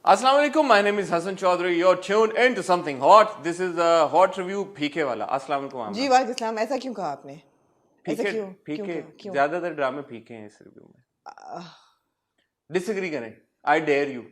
Assalamu alaikum, my name is Hassan Chaudhary. You're tuned into something hot. This is a hot review पीके वाला. Assalamu alaikum. जी वालेकुम सलाम। ऐसा क्यों कहा आपने? ऐसा पीके क्यों पीके क्यों? ज्यादातर ड्रामे पीके हैं इस रिव्यू में. डिसएग्री करें. I dare you.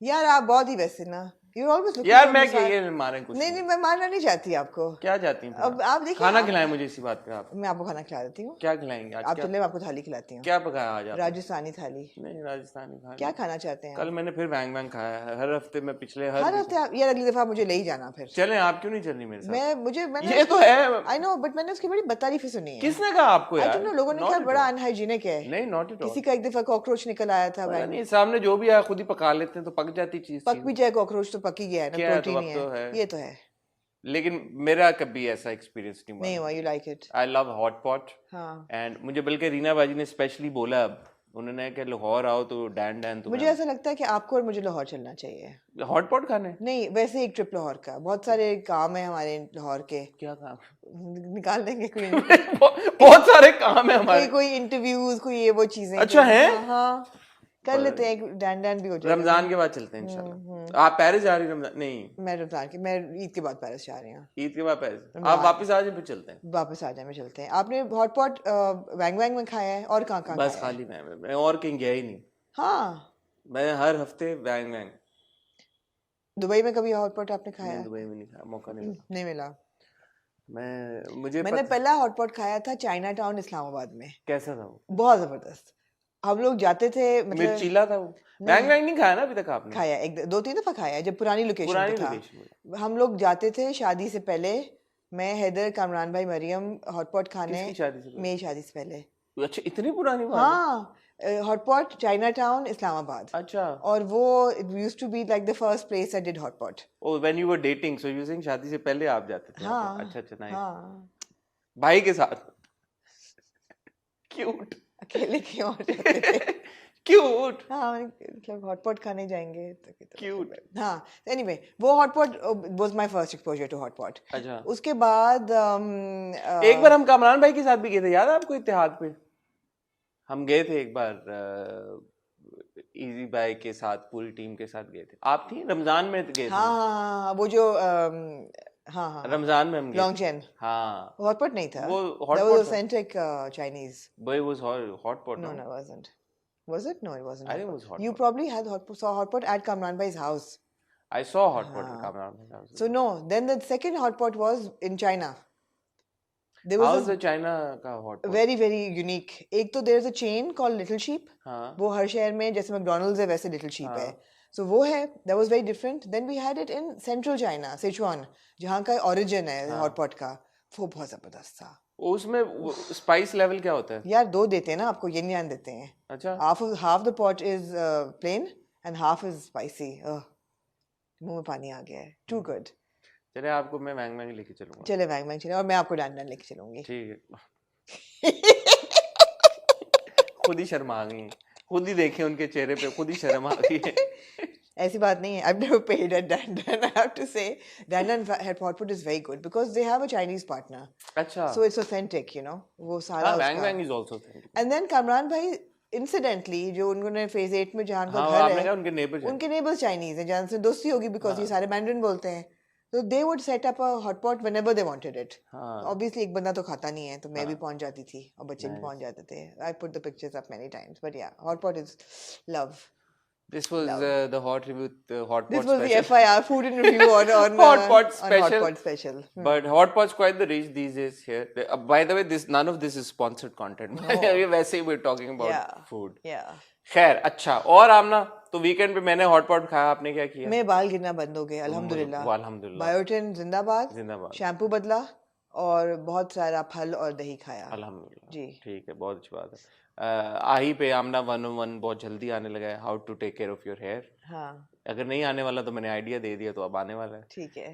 यार आप बहुत ही वैसे ना You're always looking यार for मैं मिसाल- ये मारे कुछ नहीं मैं मारना नहीं चाहती आपको। क्या चाहती हैं? अब आप देखिए खाना खिलाएं मुझे इसी बात पे आप. मैं आपको खाना खिला देती हूँ। क्या खिलाएंगे आज? आप क्या चले मैं आपको थाली खिलाती हूँ। क्या पकाया आज आपने? राजस्थानी थाली। नहीं राजस्थानी खाना. क्या खाना चाहते हैं? कल मैंने फिर बैंग बैंग खाया है. हर हफ्ते में पिछले हर हफ्ते आप यार अगली दफा मुझे ले ही जाना फिर। चलें आप क्यों नहीं चल रही मेरे साथ? मैंने ये तो है. आई नो बट मैंने उसकी बड़ी बदतारीफी सुनी है। किसने कहा आपको यार? लोगों ने क्या बड़ा अनहाइजीनिक है। नहीं नॉट एट ऑल. किसी का एक दफा कॉकरोच निकल आया था। नहीं सामने जो भी आया खुद ही पका लेते हैं तो पक जाती चीज. पक भी जाए कॉकरोच तो पक ही गया है ना, प्रोटीन ही है। ये तो है। लेकिन मेरा कभी ऐसा एक्सपीरियंस नहीं हुआ। You like it? I love hot pot. And मुझे बल्कि रीना बाजी ने स्पेशली बोला, अब उन्होंने कि लाहौर आओ तो डैन डैन तो मुझे ऐसा लगता है कि आपको और मुझे लाहौर चलना चाहिए हॉट पॉट खाने. नहीं वैसे एक ट्रिप लाहौर का, बहुत सारे काम है हमारे लाहौर के। क्या काम? निकाल देंगे कोई बहुत सारे काम है हमारे. कोई इंटरव्यूज, कोई ये वो चीजें। अच्छा है? हाँ कर लेते हैं, डैन डैन भी हो जाएगा। रमजान के बाद चलते हैं इंशाल्लाह. आप पेरिस जा रही हैं रमजान? नहीं मैं रमजान के, मैं ईद के बाद पेरिस जा रही हूँ। ईद के बाद पेरिस आप वापस आ जाए फिर चलते हैं. वापस आ जाए चलते हैं। आपने हॉट पॉट वैंग वैंग में खाया है और कहाँ कहाँ? बस खाली मैं और कहीं गया ही नहीं. हाँ मैं हर हफ्ते वैंग वैंग. दुबई में कभी हॉट पॉट आपने खाया? दुबई में नहीं खाया, मौका नहीं मिला। मैंने पहला हॉट पॉट खाया था चाइना टाउन इस्लामाबाद में। कैसा था वो? बहुत जबरदस्त। हम लोग जाते थे, मतलब मिर्चीला था वो. वैंग वैंग नहीं खाया ना अभी तक आपने? खाया, एक दो तीन दफा खाया जब पुरानी लोकेशन पे था। हम लोग जाते थे शादी से पहले, मैं हैदर, कामरान भाई, मरियम हॉट पॉट खाने। मेरी शादी से पहले। अच्छा इतनी पुरानी बात? हाँ hot pot Chinatown Islamabad. अच्छा. और वो it used to be like the first place I did hot pot. Oh when you were dating, so you saying शादी से पहले आप जाते थे? हाँ. अच्छा नाइस. हाँ भाई के साथ. क्यूट. अकेले क्यों जाते थे? क्यूट. हाँ मतलब हॉट पॉट खाने जाएंगे तो क्यूट. हाँ एनीवे वो hot pot was my first exposure to hot pot. अच्छा. उसके बाद एक बार हम कामरान भाई के साथ भी गए थे, याद है आपको? इत्तेहाद पे हम गए थे एक बार, इजी भाई के साथ, पूरी टीम के साथ गए थे. आप थी? रमजान में गए थे. हाँ वो जो हाँ रमजान में हम गए. लॉन्गचेन. हाँ हॉट पॉट नहीं था वो. Hot pot was authentic Chinese. but it was hot pot. No, it wasn't. Was it? No, it wasn't. I think it was hot You pot. probably had saw hot pot at Kamran Bhai's house. I saw hot pot at Kamran Bhai's house. So no, then the second hot pot was in China. There was How's the China का hot pot? Very very unique. एक तो there is a chain called Little Sheep. हाँ. वो हर शहर में जैसे McDonald's है वैसे Little Sheep है. So वो है, that was very different. Then we had it in central China, Sichuan, जहाँ का origin है hot pot का. वो बहुत जबरदस्त था. उसमें स्पाइस लेवल क्या होता है? यार दो देते हैं ना आपको, ये नहीं देते हैं. अच्छा. half the pot is plain and half is spicy. मुंह में पानी आ गया है. Too good. चले आपको मैं वैंग वैंग लेके चलूंगा. चले वैंग वैंग चले, और मैं आपको डैन डैन लेके चलूंगी. ठीक है. खुद ही शर्मा गई, खुद ही देखे उनके चेहरे पे, खुद ही शर्म आ गई है. ऐसी बात नहीं है. I've never paid at Dan Dan. I have to say, Dan Dan hot pot is very good because they have a Chinese partner. अच्छा. So it's authentic, you know. वो सारा. हाँ, Wang Wang is also authentic. And then Kamran भाई, incidentally, जो उन्होंने phase 8 में जहाँ का घर है, उनके neighbors Chinese हैं, जहाँ से दोस्ती होगी because ये सारे Mandarin बोलते हैं. So they would set up a hot pot whenever they wanted it. Obviously एक बंदा तो खाता नहीं है, तो मैं भी पहुंच जाती थी और बच्चे भी पहुंच जाते थे. I put the pictures up many times, but yeah, hot pot is love. This was the hot review, hot pot. This was special. the FIR food and review on hot pot special. Hot pot special. But hot pot's quite the reach these days here. By the way, none of this is sponsored content. वैसे ही we're talking about food. Yeah. खैर अच्छा. और आमना तो weekend पे मैंने hot pot खाया, आपने क्या किया? मैं बाल गिरना बंद हो गए अल्हम्दुलिल्लाह. बायोटिन जिंदाबाद. शैम्पू बदला और बहुत सारा फल और दही खाया. अल्हम्दुलिल्लाह जी ठीक है, बहुत अच्छी बात है. आही पे आमना 101 बहुत जल्दी आने लगा है, how to take care of your hair. हाँ अगर नहीं आने वाला तो मैंने आइडिया दे दिया, तो अब आने वाला है. ठीक है.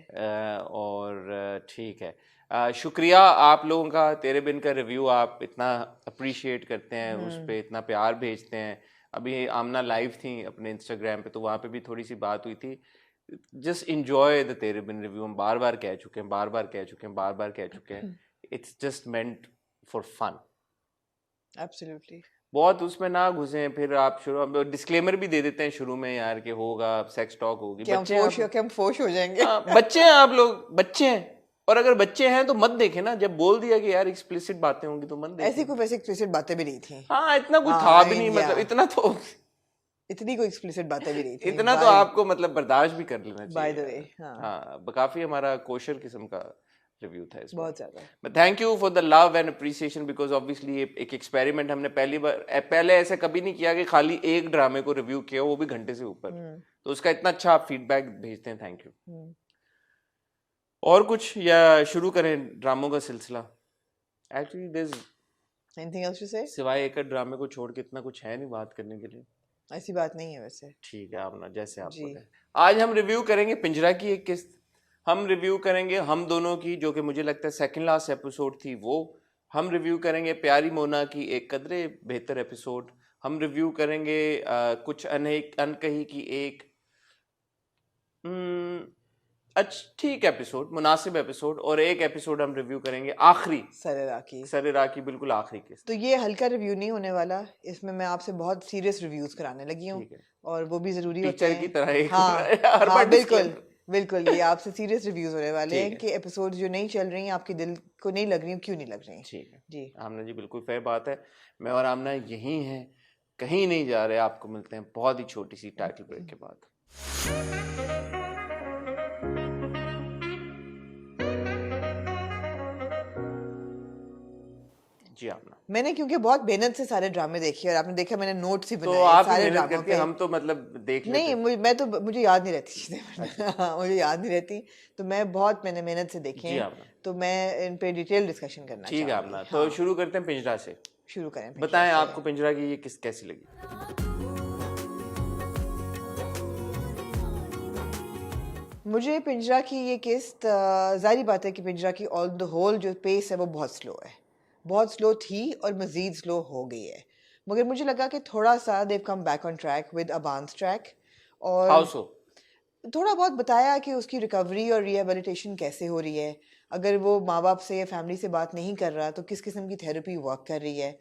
और ठीक है. शुक्रिया आप लोगों का. तेरे बिन का रिव्यू आप इतना अप्रिशिएट करते हैं, उस पर इतना प्यार भेजते हैं. अभी आमना लाइव थी अपने इंस्टाग्राम पे, तो वहाँ पे भी थोड़ी सी बात हुई थी. जस्ट इंजॉय द तेरे बिन रिव्यू. हम बार बार कह चुके हैं, it's just meant for fun. Absolutely. बहुत उसमें ना घुसे, फिर आप शुरू डिस्क्लेमर भी दे देते हैं शुरू में यार कि होगा सेक्स टॉक होगी, बच्चे हम फोश हो जाएंगे। बच्चे हैं आप लोग, बच्चे हैं, और अगर बच्चे हैं तो मत देखे ना, जब बोल दिया कि यार एक्सप्लिसिट बातें होंगी तो मत देखे। ऐसी कोई वैसे एक्सप्लिसिट बातें भी नहीं थी। हाँ इतना कुछ था भी नहीं, मतलब इतना तो इतनी कोई एक्सप्लिसिट बातें भी नहीं थी, इतना तो आपको मतलब बर्दाश्त भी कर लेना चाहिए। बाय द वे हाँ काफी हमारा कोशर किस्म का रिव्यू था इसमें, बहुत ज्यादा। But thank you for the love and appreciation, because obviously एक एक्सपेरिमेंट हमने पहले ऐसे कभी नहीं किया कि खाली एक ड्रामे को रिव्यू किया, वो भी घंटे से ऊपर, तो उसका इतना अच्छा आप फीडबैक भेजते हैं, थैंक यू। और कुछ या शुरू करें ड्रामों का सिलसिला? Actually there is anything else to say? सिवाय एक ड्रामे को छोड़ के इतना कुछ है नहीं बात करने के लिए। ऐसी बात नहीं है वैसे। ठीक है, आप ना जैसे आप बोले। आज हम रिव्यू करेंगे पिंजरा की एक किस्त, हम रिव्यू करेंगे हम दोनों की, जो कि मुझे लगता है सेकंड लास्ट एपिसोड थी वो, हम रिव्यू करेंगे प्यारी मोना की एक कदरे बेहतर एपिसोड, हम रिव्यू करेंगे कुछ अनकही की एक ठीक एपिसोड, मुनासिब एपिसोड, और एक एपिसोड हम रिव्यू करेंगे आखिरी सरेरा की बिल्कुल आखिरी किस्त। तो ये हल्का रिव्यू नहीं होने वाला, इसमें मैं आपसे बहुत सीरियस रिव्यूज कराने लगी हूँ, और वो भी जरूरी होते हैं, टीचर की तरह एक। हाँ बिल्कुल बिल्कुल, ये आपसे सीरियस रिव्यूज होने वाले हैं कि एपिसोड जो नहीं चल रही हैं, आपके दिल को नहीं लग रही, क्यों नहीं लग रही? ठीक है जी, आमना जी बिल्कुल फेयर बात है। मैं और आमना यही हैं, कहीं नहीं जा रहे, आपको मिलते हैं बहुत ही छोटी सी टाइटल ब्रेक के बाद। जी आमना, मैंने क्योंकि बहुत मेहनत से सारे ड्रामे देखे, और आपने देखा मैंने नोट्स ही बनाए, तो आप सारे ड्रामों पे। हम तो मतलब देख लेते नहीं, मैं तो मुझे याद नहीं रहती चीजें, मुझे याद नहीं रहती, तो मैंने मेहनत से देखे हैं, तो मैं इन पे डिटेल डिस्कशन करना ठीक है आमना। तो शुरू करते हैं पिंजरा से, शुरू करें। बताएं आपको पिंजरा की ये किस्त कैसी लगी? मुझे पिंजरा की ये किस्त, जाहिर बात है कि पिंजरा की ऑन द होल जो पेस है वो बहुत स्लो है, बहुत स्लो थी और मज़ीद स्लो हो गई है, मगर मुझे लगा कि थोड़ा सा देव come back on track with अबांस ट्रैक, और थोड़ा बहुत बताया कि उसकी रिकवरी और रिहेबिलिटेशन कैसे हो रही है, अगर वो माँ बाप से या फैमिली से बात नहीं कर रहा तो किस किस्म की थेरेपी वर्क कर रही है,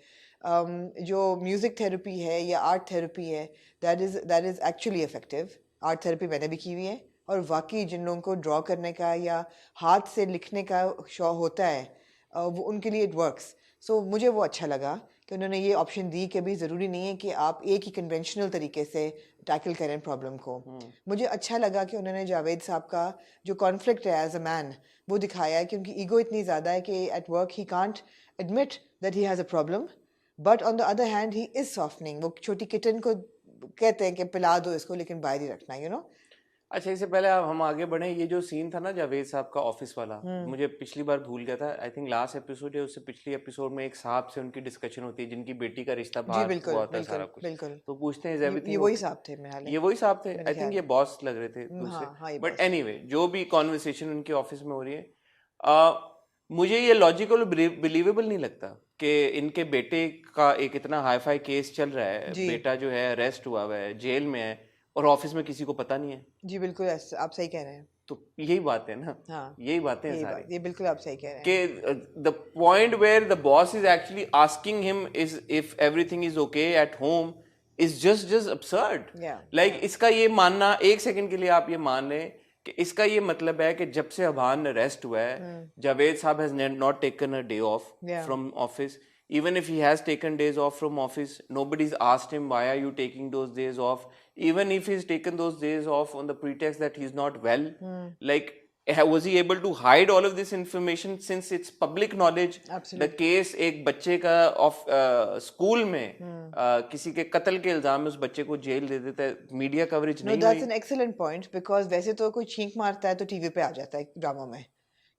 जो म्यूज़िक थेरेपी है या आर्ट थेरेपी है, that is actually effective. Art therapy मैंने भी की हुई है, और वाकई जिन लोगों को ड्रॉ करने का या हाथ से लिखने का शौक होता है, वो उनके लिए इट वर्क्स। सो मुझे वो अच्छा लगा कि उन्होंने ये ऑप्शन दी कि भी ज़रूरी नहीं है कि आप एक ही कन्वेंशनल तरीके से टैकल करें प्रॉब्लम को। मुझे अच्छा लगा कि उन्होंने जावेद साहब का जो कॉन्फ्लिक्ट है एज अ मैन वो दिखाया है, क्योंकि ईगो इतनी ज़्यादा है कि at work he can't admit that he has a problem, but on the other hand he is softening. वो छोटी किटन को कहते हैं कि पिला दो इसको, लेकिन बाहर ही रखना, यू नो। अच्छा, इससे पहले हम आगे बढ़े, ये जो सीन था ना जावेद साहब का ऑफिस वाला, मुझे पिछली बार भूल गया था, आई थिंक लास्ट एपिसोड या उससे पिछली एपिसोड में एक साहब से उनकी डिस्कशन होती है जिनकी बेटी का रिश्ता बाहर हुआ होता है सारा कुछ, तो पूछते हैं एवरीथिंग, ये वही साहब थे, ये वही साहब थे, आई थिंक ये बॉस लग रहे थे दूसरे, बट एनीवे जो भी कॉन्वर्सेशन उनके ऑफिस में हो रही है, मुझे ये लॉजिकल बिलीवेबल नहीं लगता कि इनके बेटे का एक इतना हाई फाई केस चल रहा है, बेटा जो है अरेस्ट हुआ हुआ है, जेल में है, और ऑफिस में किसी को पता नहीं है। जी बिल्कुल, आप सही कह रहे हैं। तो यही बात है ना, यही बातें हैं सारी, ये बिल्कुल आप सही कह रहे हैं कि the point where the boss is actually asking him is if everything is okay at home is just absurd. Like इसका ये मानना, एक सेकंड के लिए आप ये मान लें कि इसका ये मतलब है कि जब से अभान अरेस्ट हुआ है, जावेद साहब has not taken a day of from office. Even if he has taken days off from office, nobody's asked him why are you taking those days off. Even if he's taken those days off on the pretext that he's not well, like was he able to hide all of this information since it's public knowledge? Absolutely. The case एक बच्चे का of school में किसी के कत्ल के इल्जाम में उस बच्चे को जेल दे देता है, मीडिया कवरेज नहीं हुई। That's an excellent point, because वैसे तो कोई छींक मारता है तो टीवी पे आ जाता है ड्रामा में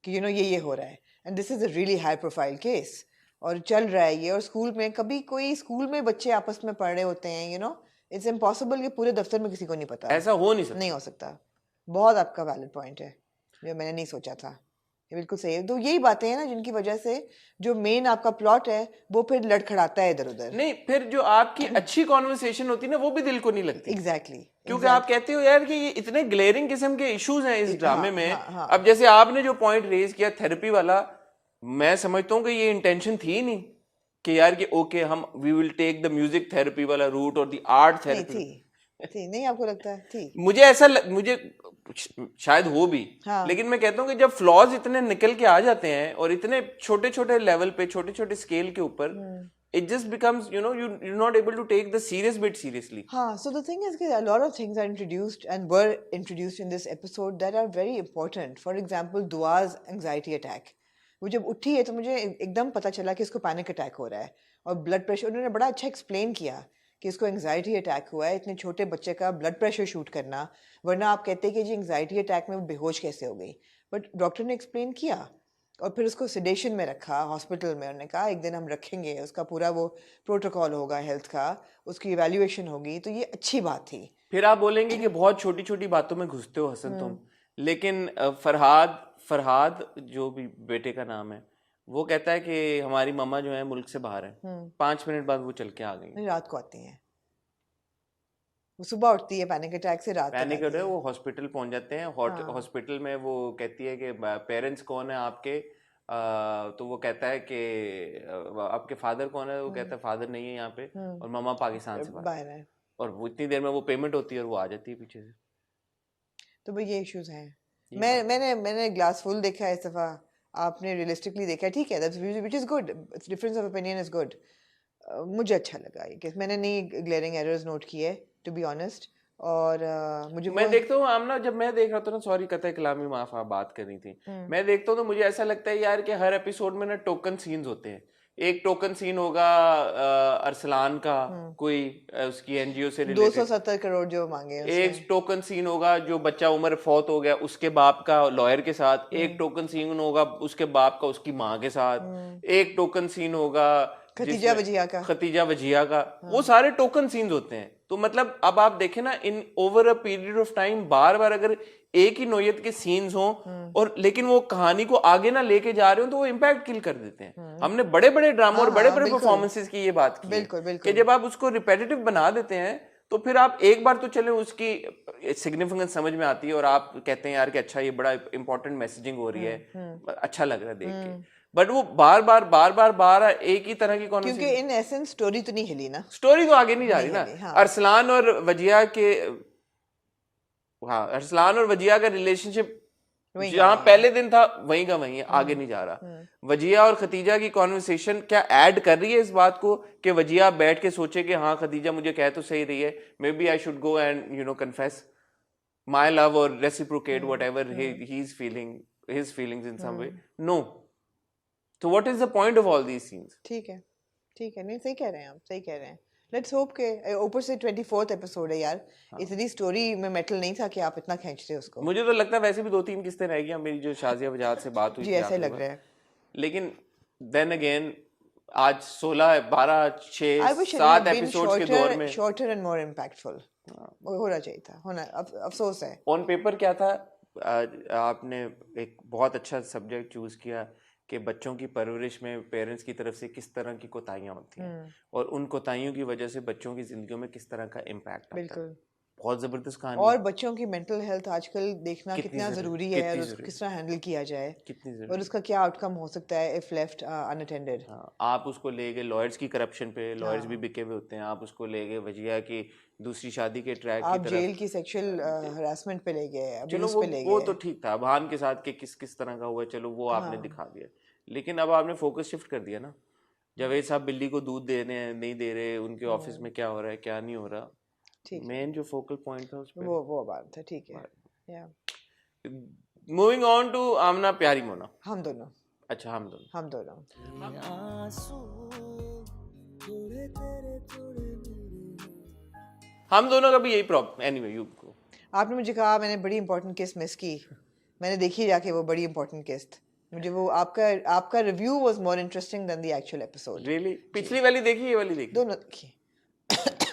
कि ये हो रहा है, and this is a really high profile case, और चल रहा है ये, और स्कूल में कभी कोई स्कूल में बच्चे आपस में पढ़ रहे होते हैं, इट्स इम्पॉसिबल कि पूरे दफ्तर में किसी को नहीं पता। ऐसा हो नहीं हो सकता। बहुत आपका वैलिड पॉइंट है, जो मैंने नहीं सोचा था, ये बिल्कुल सही है। तो यही बातें हैं ना जिनकी वजह से जो मेन आपका प्लॉट है वो फिर लड़खड़ाता है इधर उधर। नहीं, फिर जो आपकी अच्छी कॉन्वर्सेशन होती है ना वो भी दिल को नहीं लगती। एग्जैक्टली, क्योंकि आप कहते हो यार कि ये इतने ग्लेयरिंग किस्म के इश्यूज हैं इस ड्रामे में। अब जैसे आपने जो पॉइंट रेज किया थेरेपी वाला, मैं समझता हूँ कि ये इंटेंशन थी नहीं, कि यार कि ओके हम we will take the music therapy वाला रूट और द आर्ट थेरेपी? थी नहीं, आपको लगता है थी? मुझे शायद हो भी, लेकिन मैं कहता हूँ कि जब फ्लॉज इतने निकल के आ जाते हैं और इतने छोटे छोटे लेवल पे, छोटे छोटे स्केल के ऊपर, it just becomes, you're not able to take the serious bit seriously. So the thing is that a lot of things are introduced and were introduced in this episode that are very important. For example, Dua's anxiety attack. वो जब उठी है तो मुझे एकदम पता चला कि इसको पैनिक अटैक हो रहा है, और ब्लड प्रेशर उन्होंने बड़ा अच्छा एक्सप्लेन किया कि इसको एंग्जाइटी अटैक हुआ है, इतने छोटे बच्चे का ब्लड प्रेशर शूट करना, वरना आप कहते हैं कि जी एंग्जाइटी अटैक में वो बेहोश कैसे हो गई, बट डॉक्टर ने एक्सप्लेन किया और फिर उसको सिडेशन में रखा हॉस्पिटल में। उन्होंने कहा एक दिन हम रखेंगे, उसका पूरा वो प्रोटोकॉल होगा हेल्थ का, उसकी इवैल्यूएशन होगी, तो ये अच्छी बात थी। फिर आप बोलेंगे कि बहुत छोटी छोटी बातों में घुसते हो हसन तुम, लेकिन फरहाद जो भी बेटे का नाम है, वो कहता है कि हमारी मम्मा जो है मुल्क से बाहर है, 5 मिनट बाद वो चल के आ गई, रात को आती है, वो सुबह उठती है पैनिक अटैक से, रात पैनिक अटैक, वो हॉस्पिटल पहुंच जाते हैं। हॉस्पिटल में वो कहती है कि पेरेंट्स कौन है आपके, तो वो कहता है कि आपके फादर कौन है, वो कहता है फादर नहीं है यहाँ पे, और मम्मा पाकिस्तान से बाहर है, और वो इतनी देर में वो पेमेंट होती है और वो आ जाती है पीछे से। तो भाई ये इश्यूज हैं। मैंने ग्लास फुल देखा है इस दफा, आपने रियलिस्टिकली देखा है, ठीक है, that's which is good, difference of opinion is good. मुझे अच्छा लगा ये केस, मैंने नहीं ग्लेयरिंग एरर्स नोट किए टू बी ऑनेस्ट, और मुझे मैं देखता हूँ आमना, जब मैं देख रहा था ना, सॉरी कतई कलामी माफ, आप बात कर रही थी, मैं देखता हूँ तो मुझे ऐसा लगता है यार कि हर एपिसोड में ना टोकन सीन्स होते हैं। एक टोकन सीन होगा अरसलान का, कोई उसकी एनजीओ से रिलेटेड 270 करोड़ जो मांगे उसने। एक टोकन सीन होगा जो बच्चा उम्र फौत हो गया उसके बाप का लॉयर के साथ, एक टोकन सीन होगा उसके बाप का उसकी माँ के साथ, एक टोकन सीन होगा खतीजा वजिया का, वो सारे टोकन सीन्स होते हैं। तो मतलब अब आप देखें ना, in over a period of time बार बार अगर एक ही नोयत के सीन्स हों और लेकिन वो कहानी को आगे ना लेके जा रहे हो, तो वो इम्पैक्ट किल कर देते हैं। हमने बड़े बड़े ड्रामा और बड़े बड़े परफॉर्मेंसेस की ये बात की है कि जब आप उसको रिपेटिटिव बना देते हैं तो फिर आप एक बार तो चले उसकी सिग्निफिकेंस समझ में आती है और आप कहते हैं यार कि अच्छा ये बड़ा इंपॉर्टेंट मैसेजिंग हो रही है, अच्छा लग रहा है देख के, बट वो बार बार एक ही तरह की कॉन्वर्सेशन, क्योंकि इन एसेंस स्टोरी तो नहीं हिली ना, स्टोरी तो आगे नहीं जा रही ना। हाँ। अरसलान और वजिया का रिलेशनशिप जहाँ पहले दिन था वहीं का वहीं आगे नहीं जा रहा। वजिया और खतीजा की कॉन्वर्सेशन क्या ऐड कर रही है इस बात को कि वजिया बैठ के सोचे कि हाँ खतीजा मुझे कह तो सही रही है, maybe I should go and confess my love और reciprocate whatever he is feeling his feelings in some way. No, तो what is the point of all these scenes? ठीक है, नहीं सही कह रहे हैं आप, सही कह रहे हैं। लेट्स होप के ऊपर से 24th एपिसोड है यार। हाँ। इतनी स्टोरी में मेटल नहीं था कि आप इतना खींचते उसको। मुझे तो लगता है वैसे भी 2-3 किस्तें रह गई मेरी जो शाजिया वजाद से बात हुई जी ऐसा ही लग रहा है, लेकिन देन अगेन आज 16 12 6 7 एपिसोड्स के दौर में शॉर्टर एंड मोर इंपैक्टफुल होना चाहिए था, होना अफसोस है। ऑन पेपर क्या था, आपने एक बहुत अच्छा सब्जेक्ट चूज किया कि बच्चों की परवरिश में पेरेंट्स की तरफ से किस तरह की कोताहियां होती हैं और उन कोताहियों की वजह से बच्चों की जिंदगियों में किस तरह का इम्पैक्ट आता है। बहुत जबरदस्त कहानी, और बच्चों की मेंटल हेल्थ आजकल देखना कितना जरूरी है और उसको किस तरह हैंडल किया जाए, कितनी जरूरी, और उसका क्या आउटकम हो सकता है इफ लेफ्ट अनअटेंडेड। आप उसको ले गए लॉयर्स की करप्शन पे, लॉयर्स भी बिके हुए होते हैं, आप उसको ले गए वजिया की दूसरी शादी के ट्रैक आप जेल की सेक्सुअल हरासमेंट पे ले गए, चलो वो तो ठीक था, भान के साथ के किस तरह का हुआ, चलो वो आपने दिखा दिया, लेकिन अब आपने फोकस शिफ्ट कर दिया ना। जावेद साहब बिल्ली को दूध दे रहे हैं, नहीं दे रहे, उनके ऑफिस में क्या हो रहा है क्या नहीं हो रहा, मेन जो फोकल पॉइंट था उस पे वो बात था। ठीक है, या मूविंग ऑन टू आमना प्यारी मोना। हम दोनों, अच्छा हम दोनों का भी यही प्रॉब्लम। Anyway you go. आपने मुझे कहा मैंने बड़ी इंपॉर्टेंट केस मिस की, मैंने देखी जाके वो बड़ी इंपॉर्टेंट केस, मुझे वो आपका review was more interesting than the actual episode. Really? पिछली वाली देखी, ये वाली देखी? दोनों देखी।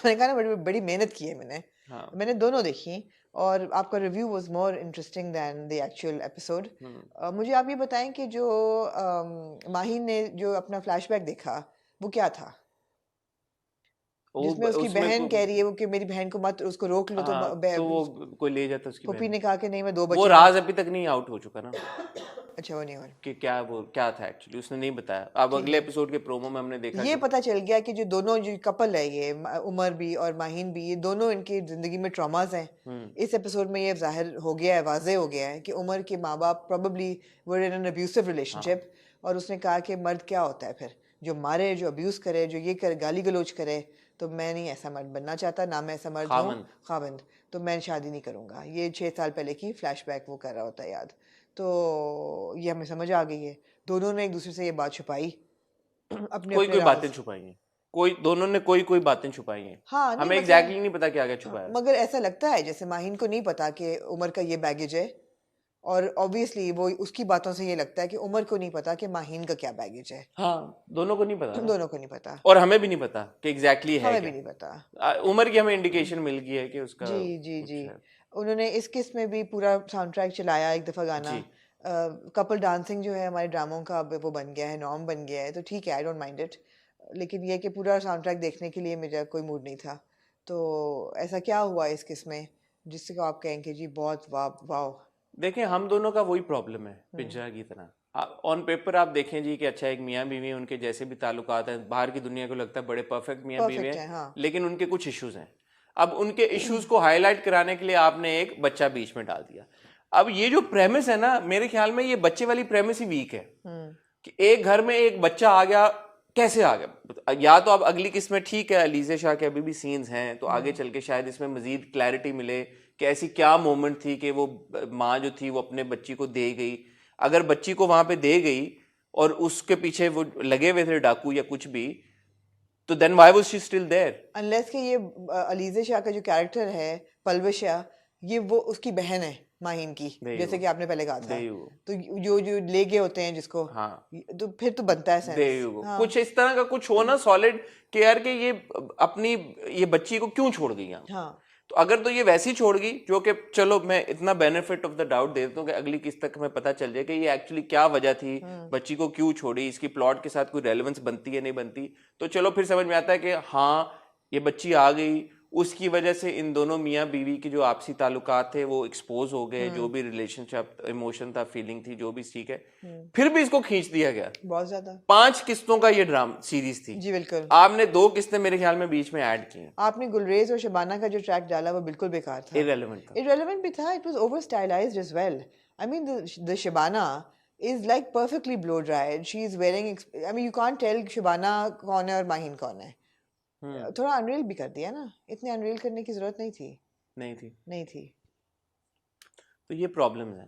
मैंने कहा ना बड़ी मेहनत की है मैंने। हाँ। मैंने दोनों देखी और आपका review was more interesting than the actual episode. मुझे आप ये बताएं कि जो माहीन ने जो अपना फ्लैशबैक देखा वो क्या था? जिसमें उसकी बहन कह रही है वो कि मेरी बहन को मत, उसको रोक लो, तो वो कोई ले जाता उसकी पुप्पी ने कहा कि नहीं मैं 2 बच्चे, वो राज अभी तक नहीं आउट हो चुका ना अच्छा वो नहीं हो कि क्या था एक्चुअली, उसने नहीं बताया। अब अगले एपिसोड के प्रोमो में हमने देखा ये पता चल गया कि जो दोनों जो कपल है, ये उमर भी और माहिन भी, ये दोनों इनकी जिंदगी में ट्रॉमास हैं। इस एपिसोड में ये जाहिर हो गया है, वाज़ेह हो गया है कि उमर के माँ बाप probably were in an abusive relationship, और उसने कहा कि मर्द क्या होता है फिर, जो मारे, जो अब्यूज करे, जो ये करे, गाली गलोच करे, तो मैं नहीं ऐसा मर्द बनना चाहता, ना मैं ऐसा मर्द हूँ खाविंद, तो मैं शादी नहीं करूँगा। ये 6 साल पहले की फ्लैशबैक वो कर रहा होता है याद। तो ये हमें समझ आ गई है, दोनों ने एक दूसरे से ये बात छुपाई, अपने कोई बातें छुपाई हैं, दोनों ने कोई बातें छुपाई हैं। हाँ, हमें एग्जैक्टली नहीं पता क्या छुपाया। मगर ऐसा लगता है जैसे माहिन को नहीं पता कि उमर का ये बैगेज है, और ऑब्वियसली वो उसकी बातों से ये लगता है कि उमर को नहीं पता कि माहिन का क्या बैगेज है। हाँ, दोनों को नहीं पता, दोनों को नहीं पता, और हमें भी नहीं पता कि एग्जैक्टली है, हमें भी नहीं पता। उमर की हमें इंडिकेशन मिल गई है कि उसका जी उन्होंने इस किस में भी पूरा साउंड ट्रैक चलाया एक दफा गाना, कपल डांसिंग जो है हमारे ड्रामों का अब वो बन गया है, नॉर्म बन गया है, तो ठीक है, आई डोंट माइंड इट, लेकिन ये कि पूरा साउंड ट्रैक देखने के लिए मेरा कोई मूड नहीं था। तो ऐसा क्या हुआ इस किस में जिससे को आप कहें कि जी बहुत वाह। देखें, हम दोनों का वही प्रॉब्लम है पिंजरा की तरह। ऑन पेपर आप देखें जी कि अच्छा एक मियाँ बीवी, उनके जैसे भी ताल्लुकात हैं, बाहर की दुनिया को लगता है बड़े परफेक्ट मियाँ बीवी हैं, हाँ। लेकिन उनके कुछ इश्यूज हैं। अब उनके इश्यूज को हाईलाइट कराने के लिए आपने एक बच्चा बीच में डाल दिया। अब ये जो प्रेमिस है ना, मेरे ख्याल में ये बच्चे वाली प्रेमिस ही वीक है कि एक घर में एक बच्चा आ गया, कैसे आ गया? या तो अब अगली किस्त में ठीक है, अलीज़ा शाह के अभी भी सीन्स हैं, तो आगे चल के शायद इसमें मजीद क्लैरिटी मिले कि ऐसी क्या मोमेंट थी कि वो माँ जो थी वो अपने बच्ची को दे गई। अगर बच्ची को वहां पे दे गई और उसके पीछे वो लगे हुए थे डाकू या कुछ भी, तो then why was she still there? Unless कि ये अलीज़ा शाह का जो कैरेक्टर है पलविश शाह, ये वो उसकी बहन है माहिन की, जैसे कि आपने पहले कहा था, तो जो ले गए होते हैं जिसको, हाँ, तो फिर तो बनता है सेंस। हाँ। कुछ इस तरह का कुछ होना सॉलिड कि यार कि ये अपनी ये बच्ची को क्यों छोड़ गई यहाँ। हाँ। तो अगर तो ये वैसी छोड़ गई, जो कि चलो मैं इतना बेनिफिट ऑफ द डाउट दे देता हूँ कि अगली किस्त तक हमें पता चल जाए कि ये एक्चुअली क्या वजह थी, बच्ची को क्यों छोड़ी, इसकी प्लॉट के साथ कोई रेलेवेंस बनती है नहीं बनती, तो चलो फिर समझ में आता है कि हाँ ये बच्ची आ गई, उसकी वजह से इन दोनों मियाँ बीवी के जो आपसी ताल्लुकात थे वो एक्सपोज हो गए, जो भी रिलेशनशिप, इमोशन था, फीलिंग थी, जो भी ठीक है, फिर भी इसको खींच दिया गया बहुत ज्यादा। 5 किस्तों का ये ड्रामा सीरीज थी जी बिल्कुल। आपने 2 किस्तें मेरे ख्याल में बीच में ऐड की। आपने गुलरेज और शबाना का जो ट्रैक डाला वो बिल्कुल बेकार था, इररेलेवेंट भी था, it was over stylized as well. I mean the Shabana is like perfectly blow dried, she is wearing, I mean you can't tell Shabana कौन है और माहिन कौन है। थोड़ा अनरियल भी कर दिया ना, इतने अनरियल करने की जरूरत नहीं थी। तो ये प्रॉब्लम है।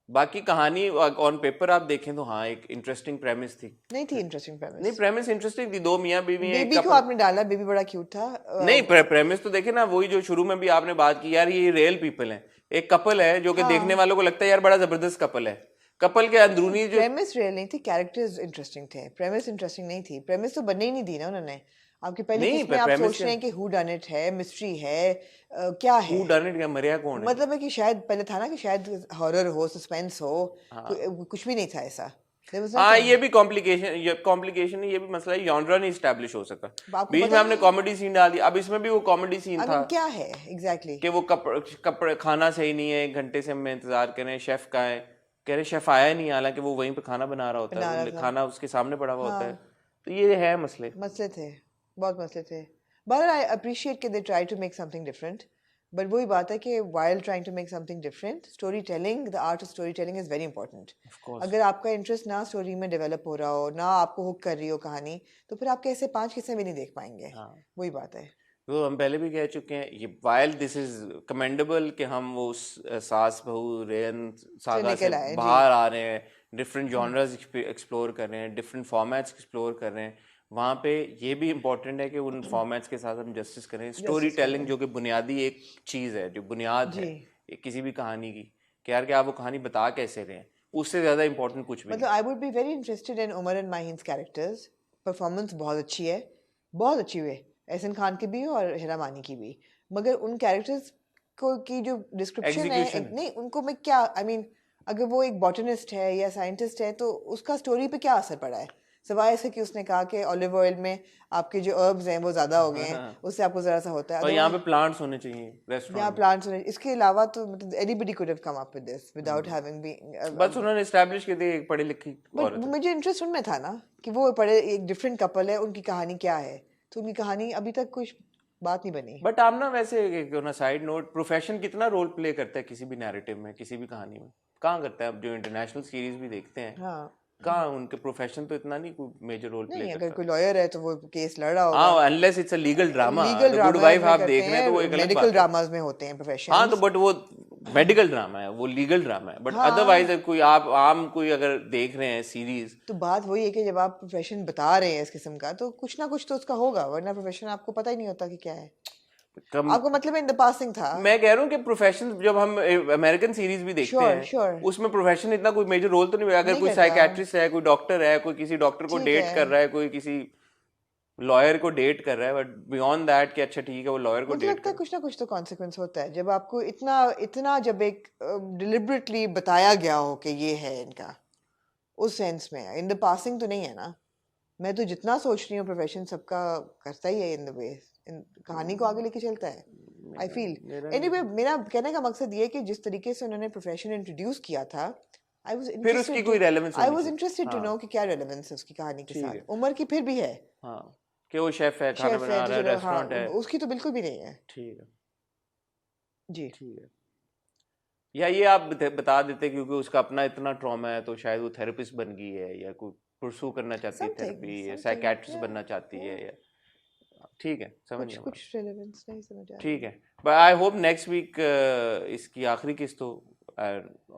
बाकी कहानी ऑन पेपर आप देखें तो हाँ एक इंटरेस्टिंग प्रेमिस थी। नहीं थी इंटरेस्टिंग प्रेमिस? नहीं, प्रेमिस इंटरेस्टिंग थी, 2 मियाँ बीवी हैं। बेबी को आपने डाला, बेबी बड़ा क्यूट था। नहीं, प्रेमिस तो देखे ना, वही जो शुरू में भी आपने बात की, यार ये रियल पीपल है, एक कपल है जो कि देखने वालों को लगता है यार बड़ा जबरदस्त कपल है। कपल के अंदरूनी जो प्रेमिस रियल नहीं थी, कैरेक्टर्स इंटरेस्टिंग थे, प्रेमिस इंटरेस्टिंग नहीं थी। प्रेमिस तो बनने ही नहीं दी ना उन्होंने। आपकी पहली किस्त में आप सोच रहे हैं कि हु डन इट है, मिस्ट्री है, क्या है, हु डन इट, क्या मरिया कौन है, मतलब है कि शायद पहले था ना कि शायद हॉरर हो, सस्पेंस हो, कुछ भी नहीं था ऐसा। हाँ, ये भी कॉम्प्लिकेशन है, ये भी मसला है, जॉनरा नहीं एस्टैब्लिश हो सका। बीच में हमने कॉमेडी सीन डाल दिया, अब इसमें भी वो कॉमेडी सीन था। क्या है एग्जैक्टली कि वो कपड़े खाना सही नहीं है, 1 घंटे से हम इंतजार कर रहे हैं, शेफ का है, कह रहे शेफ आया नहीं, हालांकि वो वहीं पे खाना बना रहा होता है, खाना उसके सामने पड़ा हुआ होता है। तो ये है मसले थे, बहुत मसले थे। बट आई अप्रिशिएट कि they try to make something different, but वही बात है कि while trying to make something different, storytelling, the art of storytelling is very important. अगर आपका इंटरेस्ट ना स्टोरी में डेवलप हो रहा हो, ना आपको हुक कर रही हो कहानी, तो फिर आप कैसे 5 किस्से भी नहीं देख पाएंगे। वही बात है। तो हम पहले भी कह चुके हैं, ये while this is commendable कि हम वो सास बहू रेन सागा से बाहर आ रहे हैं, डिफरेंट जॉनर्स एक्सप्लोर कर रहे हैं, डिफरेंट फॉर्मेट्स एक्सप्लोर कर रहे हैं, वहाँ पे ये भी इम्पोर्टेंट है कि उन फॉर्मेट्स के साथ हम जस्टिस करें। स्टोरी टेलिंग जो कि बुनियादी एक चीज़ है, जो बुनियाद है किसी भी कहानी की, कि यार कि आप वो कहानी बता कैसे रहे हैं, उससे ज़्यादा इम्पोर्टेंट कुछ भी। मतलब I would be very interested in Umar and Mahin's characters. Performance बहुत अच्छी है, बहुत अच्छी हुई, एहसन खान की भी और हिरा मानी की भी, मगर उन कैरेक्टर्स को की जो डिस्क्रिप्शन है, नहीं उनको मैं क्या, आई मीन अगर वो एक बॉटनिस्ट है या साइंटिस्ट है तो उसका स्टोरी पे क्या असर पड़ा है? सिवाय इसके कि उसने कहा कि ऑलिव ऑयल में आपके जो हर्ब्स हैं वो ज्यादा हो गए हैं, उससे आपको जरा सा होता है। और यहाँ पे प्लांट्स होने चाहिए रेस्टोरेंट यहाँ प्लांट्स होने, इसके अलावा तो मतलब anybody could have come up with this without having been, बस उन्होंने एस्टैब्लिश की थी एक पढ़ी लिखी बट मुझे इंटरेस्ट उनमें था ना कि वो पढ़े, एक डिफरेंट कपल है, उनकी कहानी क्या है, तो उनकी कहानी अभी तक कुछ बात नहीं बनी। बट आप ना वैसे ना साइड नोट, प्रोफेशन कितना रोल प्ले करता है किसी भी नैरेटिव में, किसी भी कहानी में? कहाँ करता है? अब जो इंटरनेशनल सीरीज भी देखते हैं, हाँ, कहाँ उनके प्रोफेशन तो इतना नहीं कोई मेजर रोल प्ले नहीं, करता। अगर कोई लॉयर है तो वो केस लड़ रहा होगा। हाँ, unless it's a legal drama. Legal good drama wife आप देख रहे हैं तो वो एक अलग मेडिकल बात है। ड्रामास में होते हैं प्रोफेशन। हाँ, तो बट वो मेडिकल ड्रामा है, वो लीगल ड्रामा है। बट अदरवाइज कोई आप आम कोई अगर देख रहे हैं सीरीज, तो बात वही है कि जब आप प्रोफेशन बता रहे हैं इस किस्म का, तो कुछ ना कुछ तो उसका होगा, वरना प्रोफेशन आपको पता ही नहीं होता कि क्या है। आपको मतलब इन द पासिंग था। मैं कह रहा हूँ कि प्रोफेशन, जब हम अमेरिकन सीरीज भी देखते हैं उसमें प्रोफेशन इतना कोई मेजर रोल तो नहीं, अगर कोई साइकियाट्रिस्ट है, कोई डॉक्टर है, कोई किसी डॉक्टर को डेट कर रहा है, कोई किसी लॉयर को डेट कर रहा है, बट बियॉन्ड दैट कि अच्छा ठीक है वो लॉयर को डेट लगता है कुछ ना कुछ तो कॉन्सिक्वेंस होता है जब आपको इतना इतना जब एक डिलिबरेटली बताया गया हो कि ये है इनका, उस सेंस में। इन द पासिंग तो नहीं है ना। मैं तो जितना सोच रही हूँ प्रोफेशन सबका करता ही है इन द वे, कहानी को आगे लेके चलता है, आई फील। एनीवे, मेरा कहने का मकसद ये कि जिस तरीके से उन्होंने प्रोफेशन इंट्रोड्यूस किया था, फिर उसकी कोई relevance I was interested to know कि क्या रेलेवेंस है उसकी कहानी के साथ। उम्र की फिर भी है, हाँ, कि वो शेफ है, खाना बना रहा है, रेस्टोरेंट है, उसकी तो बिल्कुल भी नहीं है। ठीक है जी, ठीक है। या ये आप बता देते क्योंकि उसका अपना इतना ट्रॉमा है, तो शायद वो थेरेपिस्ट बन गई है, या कोई परसू करना चाहती है थेरेपी, या साइकियाट्रिस्ट बनना चाहती है, या ठीक है, समझ गया। कुछ रेलेवेंस नहीं समझ आ रहा। ठीक है, but I hope next week इसकी आखिरी किस्त हो,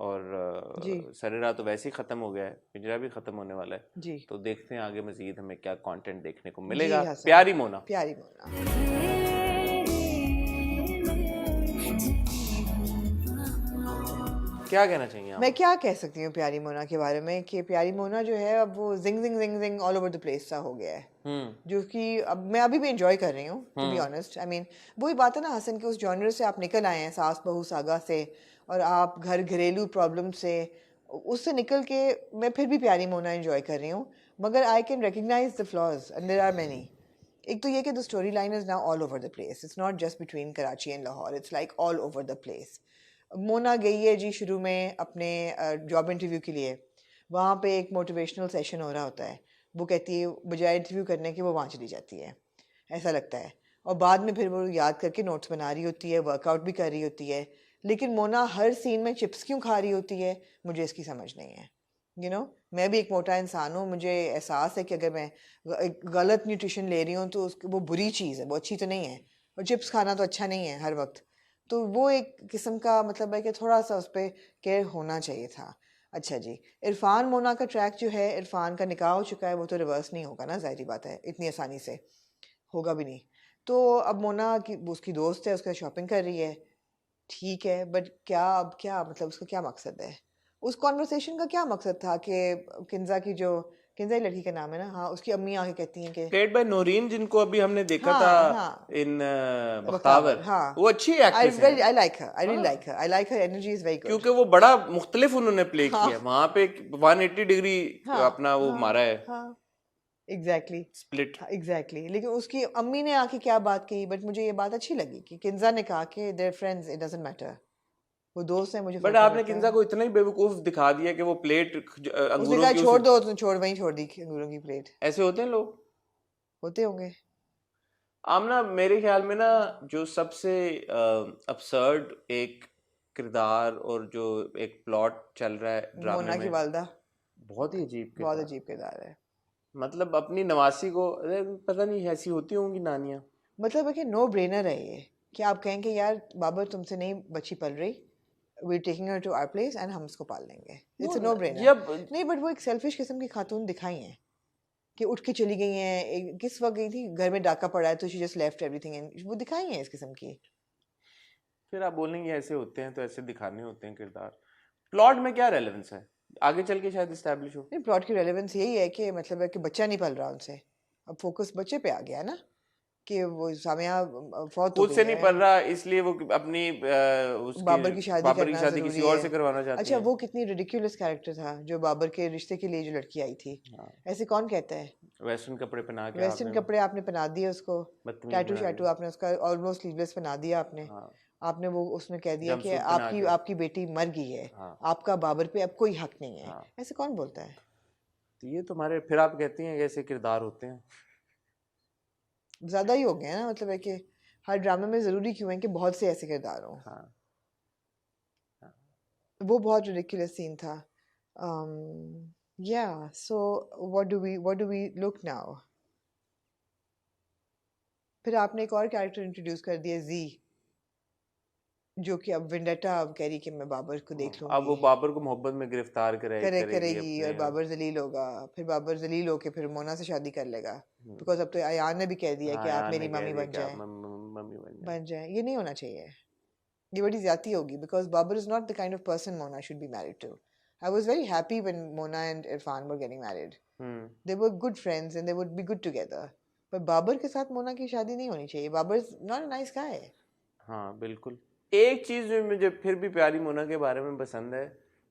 और सरेरा तो वैसे ही खत्म हो गया है, पिंजरा भी खत्म होने वाला है जी, तो देखते हैं आगे मजीद हमें क्या कंटेंट देखने को मिलेगा। प्यारी मोना, प्यारी मोना। क्या कहना चाहिए आप? मैं क्या कह सकती हूँ प्यारी मोना के बारे में कि प्यारी मोना जो है अब वो जिंग जिंग जिंग जिंग ऑल ओवर द प्लेस सा हो गया है, जो कि अब मैं अभी भी एंजॉय कर रही हूँ, to be honest. I mean, वही बात है ना हसन, कि उस जॉनर से आप निकल आए हैं, सास बहू सागा से, और आप घरेलू प्रॉब्लम से, उससे निकल के मैं फिर भी प्यारी मोना एंजॉय कर रही हूँ, मगर I can recognize the flaws and there are many. एक तो ये कि the story line is now all over the place, it's not just between Karachi and Lahore, it's like all over the place. Mona गई है जी शुरू में अपने जॉब इंटरव्यू के लिए, वहाँ पे एक मोटिवेशनल सेशन हो रहा होता है, वो कहती है बजाय इंटरव्यू करने के वो वहाँ चली जाती है, ऐसा लगता है, और बाद में फिर वो याद करके नोट्स बना रही होती है, वर्कआउट भी कर रही होती है। लेकिन मोना हर सीन में चिप्स क्यों खा रही होती है, मुझे इसकी समझ नहीं है। यू नो, मैं भी एक मोटा इंसान हूँ, मुझे एहसास है कि अगर मैं गलत न्यूट्रिशन ले रही हूँ तो वो बुरी चीज़ है, वो अच्छी तो नहीं है, और चिप्स खाना तो अच्छा नहीं है हर वक्त। तो वो एक किस्म का मतलब है कि थोड़ा सा उस पर केयर होना चाहिए था। अच्छा जी, इरफान मोना का ट्रैक जो है, इरफान का निकाह हो चुका है, वो तो रिवर्स नहीं होगा ना, ज़ाहिर बात है, इतनी आसानी से होगा भी नहीं। तो अब मोना की उसकी दोस्त है, उसके साथ शॉपिंग कर रही है, ठीक है, बट क्या अब क्या मतलब उसका क्या मकसद है? उस कॉन्वर्सेशन का क्या मकसद था कि किंजा की जो किंजा लड़की का नाम है ना, हाँ, उसकी अम्मी आके कहती हैं कि प्लेड बाय नौरीन, जिनको अभी हमने देखा था इन बख्तावर, वो अच्छी एक्ट्रेस है। I like her, I really like her, I like her energy is very good, क्योंकि वो बड़ा मुख्तलिफ उन्होंने प्ले किया वहाँ पे, 180 डिग्री अपना वो मारा है, एग्जैक्टली स्प्लिट, एग्जैक्टली। लेकिन उसकी अम्मी ने आके क्या बात कही, बट मुझे ये बात अच्छी लगी कि किंजा ने कहा कि their friends, it doesn't matter, वो दोस्त है, मुझे। बट आपने किंजा को इतना ही बेवकूफ दिखा दिया कि वो प्लेट अंगूरों की छोड़ दो, तुम छोड़ वहीं छोड़ दी अंगूरों की प्लेट। ऐसे होते हैं लोग, होते होंगे। आमना, मेरे ख्याल में ना जो सबसे अब्सर्ड एक किरदार और जो एक प्लॉट चल रहा है ड्रामे में, मोना की वालदा, बहुत ही अजीब किरदार है। मतलब अपनी नवासी को, पता नहीं ऐसी होती होंगी नानियाँ, मतलब है कि नो ब्रेनर है ये, कि आप कहेंगे यार बाबर तुमसे नहीं बच्ची पल रही, we taking her to our place and हम उसको पाल लेंगे, इट्स अ नो ब्रेनर। नहीं, बट वो एक सेल्फिश किस्म की खातून दिखाई हैं कि उठ के चली गई हैं, किस वक्त गई थी, घर में डाका पड़ा है तो she just left everything, and वो दिखाई हैं इस किस्म की। फिर आप बोलेंगे ऐसे होते हैं तो ऐसे दिखाने होते हैं किरदार, प्लॉट में क्या रेलेवेंस है, आगे चल के शायद एस्टैब्लिश हो। नहीं, प्लॉट की रेलेवेंस यही है कि मतलब है कि बच्चा नहीं पल रहा उनसे, अब फोकस बच्चे पे आ गया है ना, कि वो सामिया फौत हो खुद से गई नहीं है, पढ़ रहा इसलिए वो अपनी उसकी बाबर की शादी बाबर की करना शादी जरूरी किसी और है। से करवाना चाहती अच्छा है। वो कितनी रिडिकुलस कैरेक्टर था जो बाबर के रिश्ते के लिए जो लड़की आई थी, हाँ, ऐसे कौन कहता है? वेस्टर्न कपड़े पहना के वेस्टर्न आपने कपड़े आपने पहना दिए उसको, बदतमीज टैटू बना शैटू दिया। आपने उसका ऑलमोस्ट स्लीवलेस पहना दिया आपने। हाँ, आपने वो उसमें कह दिया कि जंपसूट पहना आपकी के। आपकी बेटी मर गई है, हाँ आपका बाबर पे अब कोई हक नहीं है। हाँ, ऐसे कौन बोलता है? तो ये तुम्हारे फिर आप कहती हैं कैसे किरदार होते हैं। ज्यादा ही हो गया ना, मतलब है कि हर ड्रामे में जरूरी क्यों है कि बहुत से ऐसे किरदार हों? हाँ हाँ। वो बहुत रिडिकुलस सीन था। या so what do we look now? फिर आपने एक और कैरेक्टर इंट्रोड्यूस कर दिया, जी, जो कि अब वेंडेटा अब कह रही कि मैं बाबर को देख अब वो लूंगी, बाबर को मोहब्बत में गिरफ्तार करेगी करेगी और अपने। बाबर जलील होगा। फिर बाबर जलील होके फिर मोना से शादी कर लेगा, बिकॉज अब तो अयान ने भी कह दिया कि हाँ आप यार मेरी ने कह मम्मी दिया बन कि आप जाएं, मम्मी बन जाए। बन जाएं। ये नहीं होना चाहिए, ये बड़ी ज्यादती होगी, because Babar is not the kind of person Mona should be married to. I was very happy when Mona and Irfan were getting married, they were good friends and they would be good together. पर बाबर के साथ मोना की शादी नहीं होनी चाहिए, Babar is not a nice guy. हाँ बिल्कुल। एक चीज जो मुझे फिर भी प्यारी मोना के बारे में पसंद है,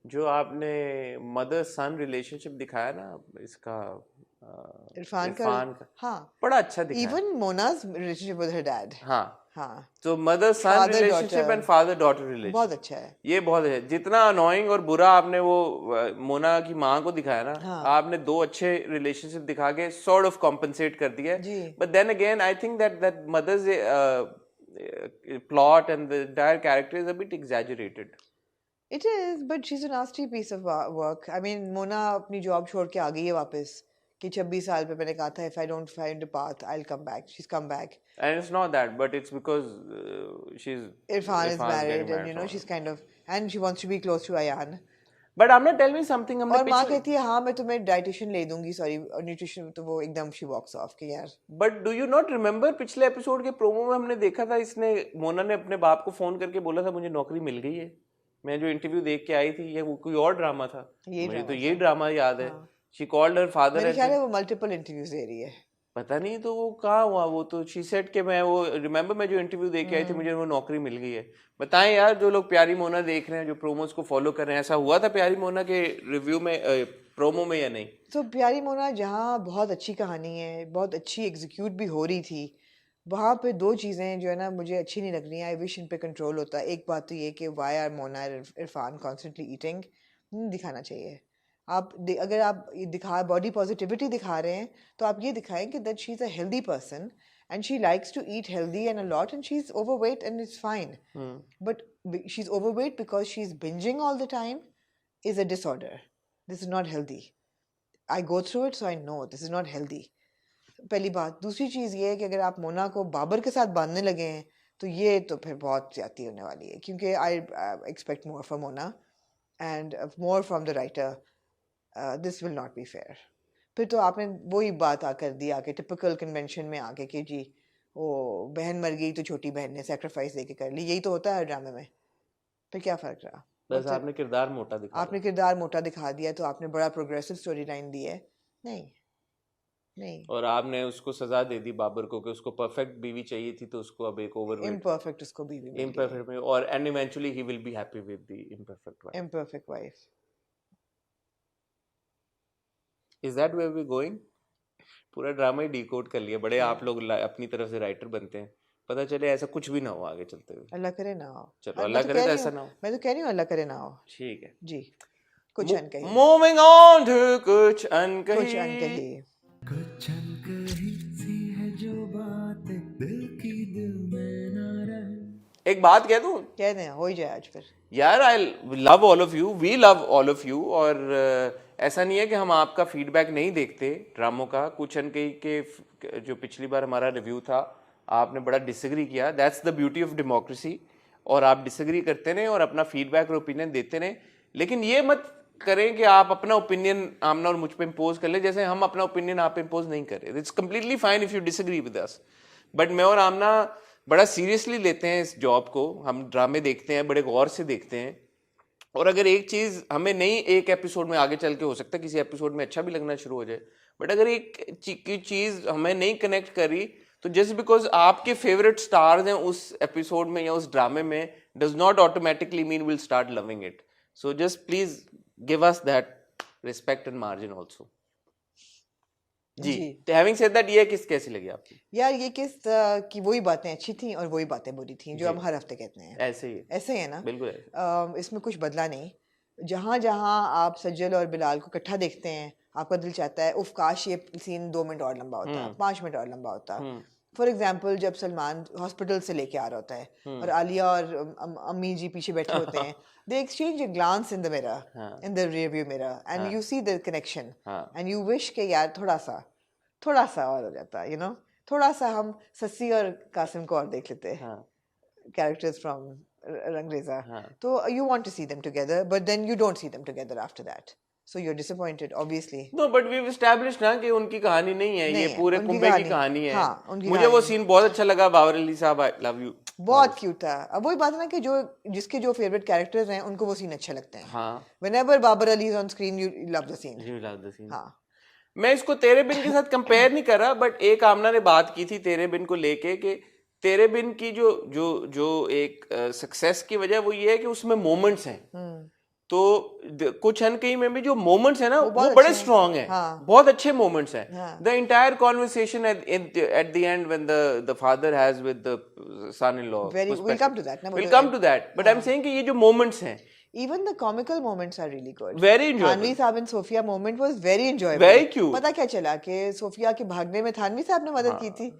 जो आपने मदर सन रिलेशनशिप दिखाया ना इसका इरफान का, इरफान का, हाँ, बड़ा अच्छा दिखाया। इवन मोनाज रिलेशनशिप विद हर डैड, हाँ, हाँ, तो mother son father relationship and daughter father daughter बहुत रिलेशनशिप, अच्छा है। ये बहुत है। जितना अनोइंग और बुरा आपने वो मोना की माँ को दिखाया ना, हाँ आपने दो अच्छे रिलेशनशिप दिखा के सॉर्ट ऑफ कॉम्पनसेट कर दिया। जी, but then again I think that mothers plot and the entire character is a bit exaggerated. it is, but she's a nasty piece of work. I mean, Mona अपनी job छोड़ के आ गई है वापस कि 26 साल पे मैंने कहा था if I don't find a path I'll come back. She's come back. And it's not that, but it's because Irfan is Irfan's married getting and you know married. she's kind of, and she wants to be close to Ayan. But I'm not telling me something. हमने और माँ पिछले कहती है हाँ मैं तुम्हें dietitian ले दूंगी, सॉरी, और न्यूट्रिशन, तो वो एकदम she walks off कि यार। But do you not remember पिछले एपिसोड के प्रोमो में हमने देखा था, इसने मोना ने अपने बाप को फोन करके बोला था मुझे नौकरी मिल गई है। मैं जो इंटरव्यू देख के आई थी, ये वो कोई और ड्रामा था, ये मुझे तो ड्रामा ये था, ड्रामा याद है। हाँ। शी कॉल्ड हर फादर मेरे एंड ख्याल है वो मल्टीपल इंटरव्यूज दे रही है। पता नहीं तो वो कहाँ हुआ, वो तो शी सेड के मैं वो रिमेम्बर मैं जो इंटरव्यू देख के आई थी मुझे वो नौकरी मिल गई है। बताएं यार जो लोग प्यारी मोना देख रहे हैं, जो प्रोमोस को फॉलो कर रहे हैं, ऐसा हुआ था प्यारी मोना के रिव्यू में प्रोमो में या नहीं? तो प्यारी मोना जहाँ बहुत अच्छी कहानी है, बहुत अच्छी एग्जीक्यूट भी हो रही थी, वहाँ पे दो चीज़ें जो है ना मुझे अच्छी नहीं लग रही हैं। आई विश इन पे कंट्रोल होता। एक बात तो ये कि why are Mona Irfan constantly eating, नहीं दिखाना चाहिए। अगर आप ये दिखा बॉडी पॉजिटिविटी दिखा रहे हैं तो आप ये दिखाएं कि that she is a healthy person and she likes to eat healthy and a lot and she is overweight and it's fine, but she is overweight because she is bingeing all the time is a disorder. This is not healthy. I go through it so I know this is not healthy. पहली बात। दूसरी चीज़ ये है कि अगर आप मोना को बाबर के साथ बांधने लगे हैं तो ये तो फिर बहुत ज़्यादती होने वाली है, क्योंकि I expect more from Mona and more from the writer. This will not be fair. फिर तो आपने वही बात आकर दी आके टिपिकल कन्वेंशन में आके कि जी वो बहन मर गई तो छोटी बहन ने सेक्रीफाइस देके कर ली। यही तो होता है हर ड्रामे में, फिर क्या फ़र्क रहा? बस आपने किरदार मोटा दिखाया। आपने किरदार मोटा दिखा दिया तो आपने बड़ा प्रोग्रेसिव स्टोरी लाइन दी है। नहीं नहीं, और आपने उसको सजा दे दी बाबर को कि उसको परफेक्ट बीवी चाहिए थी, तो उसको अब एक ओवरवेट इम्परफेक्ट उसको बीवी मिल गई, इम्परफेक्ट में, और and eventually he will be happy with the imperfect wife. Imperfect wife. Is that where we going? पूरा ड्रामा ही डिकोड कर लिया। बड़े आप लोग अपनी तरफ से राइटर बनते हैं, पता चले ऐसा कुछ भी ना हो आगे चलते हुए। अल्लाह करे ना हो। चलो मैं अल्लाह तो करे कह तो रही ऐसा हूँ, ना हो। मैं तो कह रही हूँ अल्लाह करे ना हो। ठीक है जी, कुछ अनकही, मूविंग ऑन टू कुछ अनकही। कुछ अनकही। कुछ अनकही सी है जो बात दिल की दिल में ना रहे। एक बात कह दूं, कह दें हो ही जाए आज फिर। यार I love all of you, we love all of you, और ऐसा नहीं है कि हम आपका फीडबैक नहीं देखते ड्रामों का। कुछ अनकही के जो पिछली बार हमारा रिव्यू था आपने बड़ा डिसएग्री किया, that's the beauty of democracy. और आप डिसएग्री करते रहें और अपना फीडबैक और ओपिनियन देते रहें, लेकिन ये मत करें कि आप अपना ओपिनियन आमना और मुझ पे इम्पोज कर ले, जैसे हम अपना ओपिनियन आप पे इम्पोज नहीं कर रहे। It's completely fine if you disagree with us, but मैं और आमना बड़ा सीरियसली लेते हैं इस जॉब को। हम ड्रामे देखते हैं, बड़े गौर से देखते हैं, और अगर एक चीज़ हमें नहीं एक एपिसोड में आगे चल के हो सकता है किसी एपिसोड में अच्छा भी लगना शुरू हो जाए, बट अगर एक चीज़ हमें नहीं कनेक्ट करी तो जस्ट बिकॉज आपके फेवरेट स्टार्स हैं उस एपिसोड में या उस ड्रामे में does not automatically mean will start loving it. So just please give us that respect and margin also. जी. हैविंग सेड दैट, ये किस कैसी लगी आपकी? यार ये किस की वही बातें अच्छी थी और वही बातें बुरी थी जो हम हर हफ्ते कहते हैं. ऐसे ही ऐसे ही है ना, बिल्कुल ऐसे. इसमें कुछ बदला नहीं. जहाँ जहाँ आप सज्जल और बिलाल को इकट्ठा देखते हैं आपका दिल चाहता है उफ काश ये सीन 2 मिनट और लंबा होता, 5 मिनट और लंबा होता. फॉर एग्जाम्पल जब सलमान हॉस्पिटल से लेके आ रहा होता है और आलिया और अम्मी जी पीछे बैठे होते हैं, they exchange a glance in the mirror, in the rear view mirror, and you see the connection, and you wish कि यार थोड़ा सा और हो जाता, you know, थोड़ा सा हम सस्सी और कासिम को और देख लेते, characters from रंगरेज़ा. तो you want to see them together, but then you don't see them together after that. So you're disappointed, obviously. No, but we've established ना कि उनकी कहानी नहीं है, ये पूरे कुंबे की कहानी है. हाँ, मुझे वो सीन बहुत अच्छा लगा. बाबर अली साहब, I love you. बहुत क्यूट था. अब वही बात है ना कि जो जिसके जो फेवरेट कैरेक्टर्स हैं उनको वो सीन अच्छे लगते हैं. हाँ. Whenever Babar Ali is on screen, you love the scene. You love the scene. हाँ. मैं इसको तेरे बिन के साथ कंपेयर नहीं कर रहा, बट एक आमना ने बात की थी तेरे बिन को लेके कि तेरे बिन की जो एक सक्सेस की वजह वो ये है कि उसमें मोमेंट्स हैं. तो कुछ अनकही में भी जो मोमेंट्स है ना वो बड़े स्ट्रॉन्ग है. बहुत अच्छे मोमेंट्स हैं. The entire conversation at the end when the father has with the son in law, we'll come to that, but I am saying कि ये जो मोमेंट्स हैं, even the comical moments are really good. Very enjoyable. Thanvi साहब and Sophia moment was very enjoyable. Very cute. पता क्या चला कि Sophia के भागने में थानवी साहब ने मदद की थी.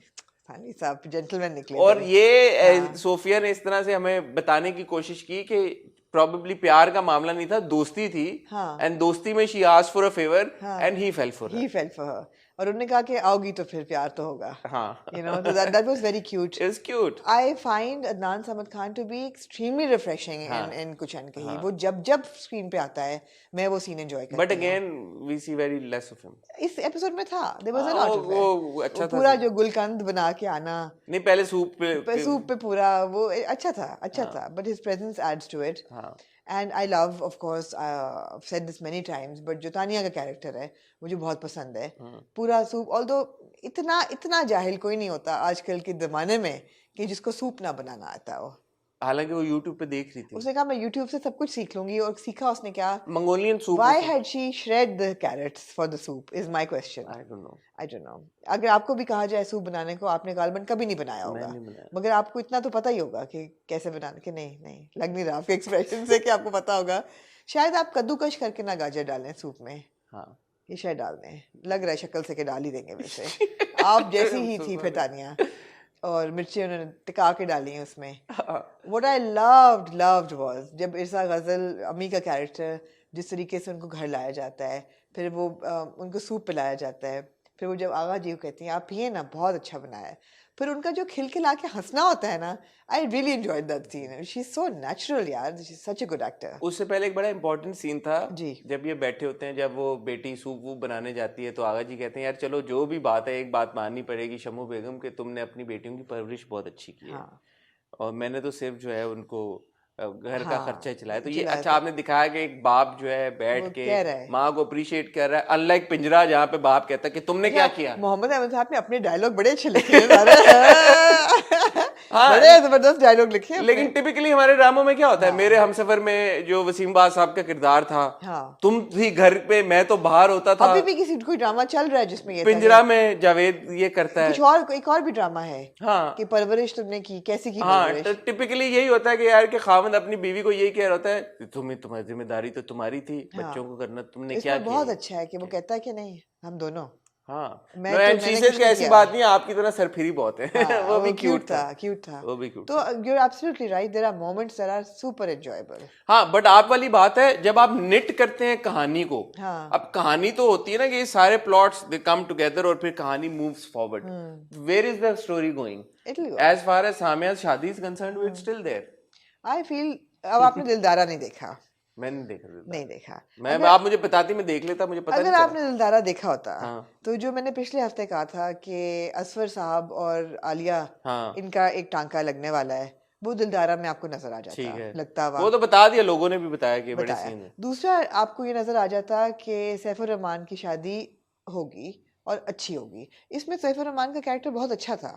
थानवी साहब जेंटलमैन निकले. और ये सोफिया ने इस तरह से हमें बताने की कोशिश की कि probably प्यार का मामला नहीं था, दोस्ती थी. And दोस्ती में she asked for a favor and he fell for her. He fell for her. और उन्होंने कहा कि आओगी तो फिर प्यार तो होगा. हाँ. You know, so that was very cute. It's cute. I find Adnan Samad Khan to be extremely refreshing in कुछ अनकही. वो जब स्क्रीन पे आता है मैं वो सीन एंजॉय करती हूँ. But again we see very less of him. इस एपिसोड में था. There was a lot of वो अच्छा था. पूरा जो गुलकंद बना के आना. नहीं, पहले सूप पे पूरा वो अच्छा था. But his presence adds to it. And I love, of course, I've said this many times, but जो तानिया का कैरेक्टर है मुझे बहुत पसंद है. पूरा सूप, although इतना जाहिल कोई नहीं होता आजकल के ज़माने में कि जिसको सूप ना बनाना आता हो. हालांकि वो YouTube पे देख रही थी. उसने कहा मैं YouTube से सब कुछ सीख लूंगी, और सीखा उसने क्या? Mongolian soup. Why had she shred the carrots for the soup is my question. I don't know. अगर आपको भी कहा जाए सूप बनाने को, आपने गालबन कभी नहीं बनाया होगा, मगर आपको इतना तो पता ही होगा कि कैसे बनाने के. नहीं लग नहीं रहा आपके एक्सप्रेशन से कि आपको पता होगा. शायद आप कद्दूकश करके ना गाजर डालें सूप में. हाँ, ये शायद डाल दें. लग रहा है शक्ल से कि डाल ही देंगे वैसे. आप जैसी ही थी फिर तानिया. और मिर्ची उन्होंने टिका के डाली उसमें. What I loved was जब इरसा गजल अम्मी का कैरेक्टर जिस तरीके से उनको घर लाया जाता है, फिर वो उनको सूप पिलाया जाता है, फिर वो जब आगा जी को कहती हैं आप पिए ना, बहुत अच्छा बनाया है, फिर उनका जो खिलखिला के हंसना होता है ना, I really enjoyed that scene. She's so natural यार. She's such a good actor. उससे पहले एक बड़ा इंपॉर्टेंट सीन था जी. जब ये बैठे होते हैं, जब वो बेटी सूप वूप बनाने जाती है तो आगा जी कहते हैं यार चलो जो भी बात है एक बात माननी पड़ेगी शम्मू बेगम कि तुमने अपनी बेटियों की परवरिश बहुत अच्छी की है. और मैंने तो सिर्फ जो है उनको घर का खर्चा ही चलाया. तो ये अच्छा आपने दिखाया कि एक बाप जो है बैठ के माँ को अप्रिशिएट कर रहा है, अनलाइक पिंजरा जहाँ पे बाप कहता है कि तुमने क्या किया. मोहम्मद अहमद साहब ने अपने डायलॉग बड़े अच्छे लिखे हैं. बड़े जबरदस्त डायलॉग लिखे हैं. लेकिन टिपिकली हमारे ड्रामों में क्या होता है, मेरे हमसफर में जो वसीम बाज साहब का किरदार था, तुम थी घर पे मैं तो बाहर होता था. अभी भी किसी कोई ड्रामा चल रहा है जिसमें ये पिंजरा में जावेद ये करता है. एक और भी ड्रामा है कि परवरिश तुमने की कैसी की. हाँ, टिपिकली यही होता है कि यार के खावंद अपनी बीवी को यही कह रहा होता है तुम्हारी जिम्मेदारी तो तुम्हारी थी, बच्चों को करना तुमने क्या किया. बहुत अच्छा है कि वो कहता है कि नहीं हम दोनों. हाँ, ऐसी बात नहीं, आपकी तरह सरफिरी बहुत है. वो भी क्यूट था. वो भी क्यूट. तो you're absolutely right, there are moments that are super enjoyable. हाँ, बट आप वाली बात है जब आप निट करते हैं कहानी को. अब कहानी तो होती है ना कि ये सारे प्लॉट्स दे कम टुगेदर और फिर कहानी moves forward. Where is the story going? As far as Samiya's शादी is concerned, it's still there. I feel अब आपने दिलदारा नहीं देखा. मैंने नहीं देखा. आप मुझे बताती मैं देख लेता, मुझे पता अगर आपने दिलदारा देखा होता तो जो मैंने पिछले हफ्ते कहा था कि असफर साहब और आलिया इनका एक टांका लगने वाला है, वो दिलदारा में आपको नजर आ जाता. लगता हुआ वो तो बता दिया, लोगों ने भी बताया कि बड़े सीन है. दूसरा आपको ये नजर आ जाता कि सैफुर रहमान की शादी होगी और अच्छी होगी. इसमें सैफुर रहमान का कैरेक्टर बहुत अच्छा था.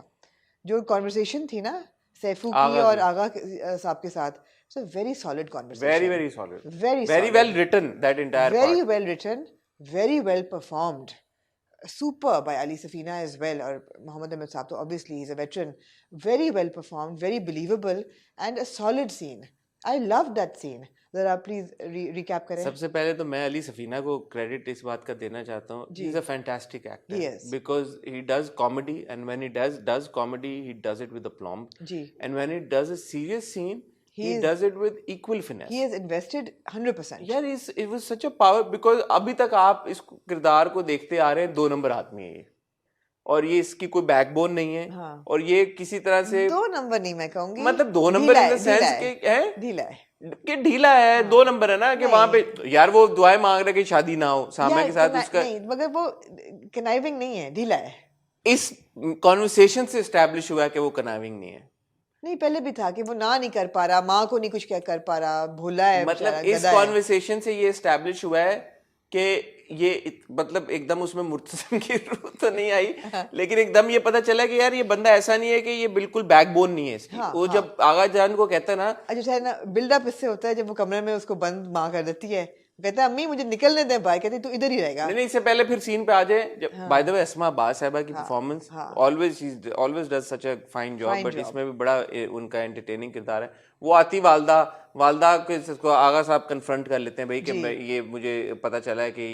जो कॉन्वर्सेशन थी ना सैफू की और आगा साहब के साथ, so very solid conversation, very solid, very solid. Well written, that entire very part. well written, very well performed, super by Ali Safina as well, or Mohammed Ahmed Saab, so obviously he's a veteran. Very well performed, very believable, and a solid scene. I loved that scene. जरा please recap करें. सबसे पहले तो मैं अली सफीना को credit इस बात का देना चाहता हूँ, he is a fantastic actor because he does comedy and when he does comedy he does it with aplomb, and when he does a serious scene he does it with equal finesse. He has invested 100%. यार it was such a power because अभी तक आप इस किरदार को देखते आ रहे हैं, 2 नंबर आदमी है ये, और ये इसकी कोई बैकबोन नहीं है. हाँ. और ये किसी तरह से 2 नंबर नहीं मैं कहूंगी, मतलब 2 नंबर इन द सेंस के है ढीला है कि ढीला है. हाँ. 2 नंबर है ना कि वहां पे यार वो दुआएं मांग रहे कि शादी ना हो सामने के साथ उसका नहीं, मगर वो कनाइविंग नहीं है, ढीला है. इस कॉन्वर्सेशन से एस्टैब्लिश हुआ कि वो कनाइविंग नहीं है. नहीं, पहले भी था कि वो ना नहीं कर पा रहा, माँ को नहीं कुछ क्या कर पा रहा, भूला है. मतलब इस कॉन्वर्सेशन से ये एस्टैब्लिश हुआ है कि ये मतलब एकदम उसमें मुर्तसिम की रूह तो नहीं आई, लेकिन एकदम ये पता चला कि यार ये बंदा ऐसा नहीं है कि ये बिल्कुल बैकबोन नहीं है इसकी. वो जब आगा जान को कहता है ना, अच्छा है ना, बिल्डअप इससे होता है जब वो कमरे में उसको बंद माँ कर देती है, कहता है अम्मी मुझे निकलने दे भाई, कहती तू इधर ही रहेगा. नहीं, इससे पहले फिर सीन पे आ जाए. बाय द वे अस्मा अब्बास साहिबा की performance always does such a fine job, but इसमें भी बड़ा उनका एंटरटेनिंग किरदार है. वो आती वालदा को आगा साहब कन्फ्रंट कर लेते हैं भाई कि ये मुझे पता चला है कि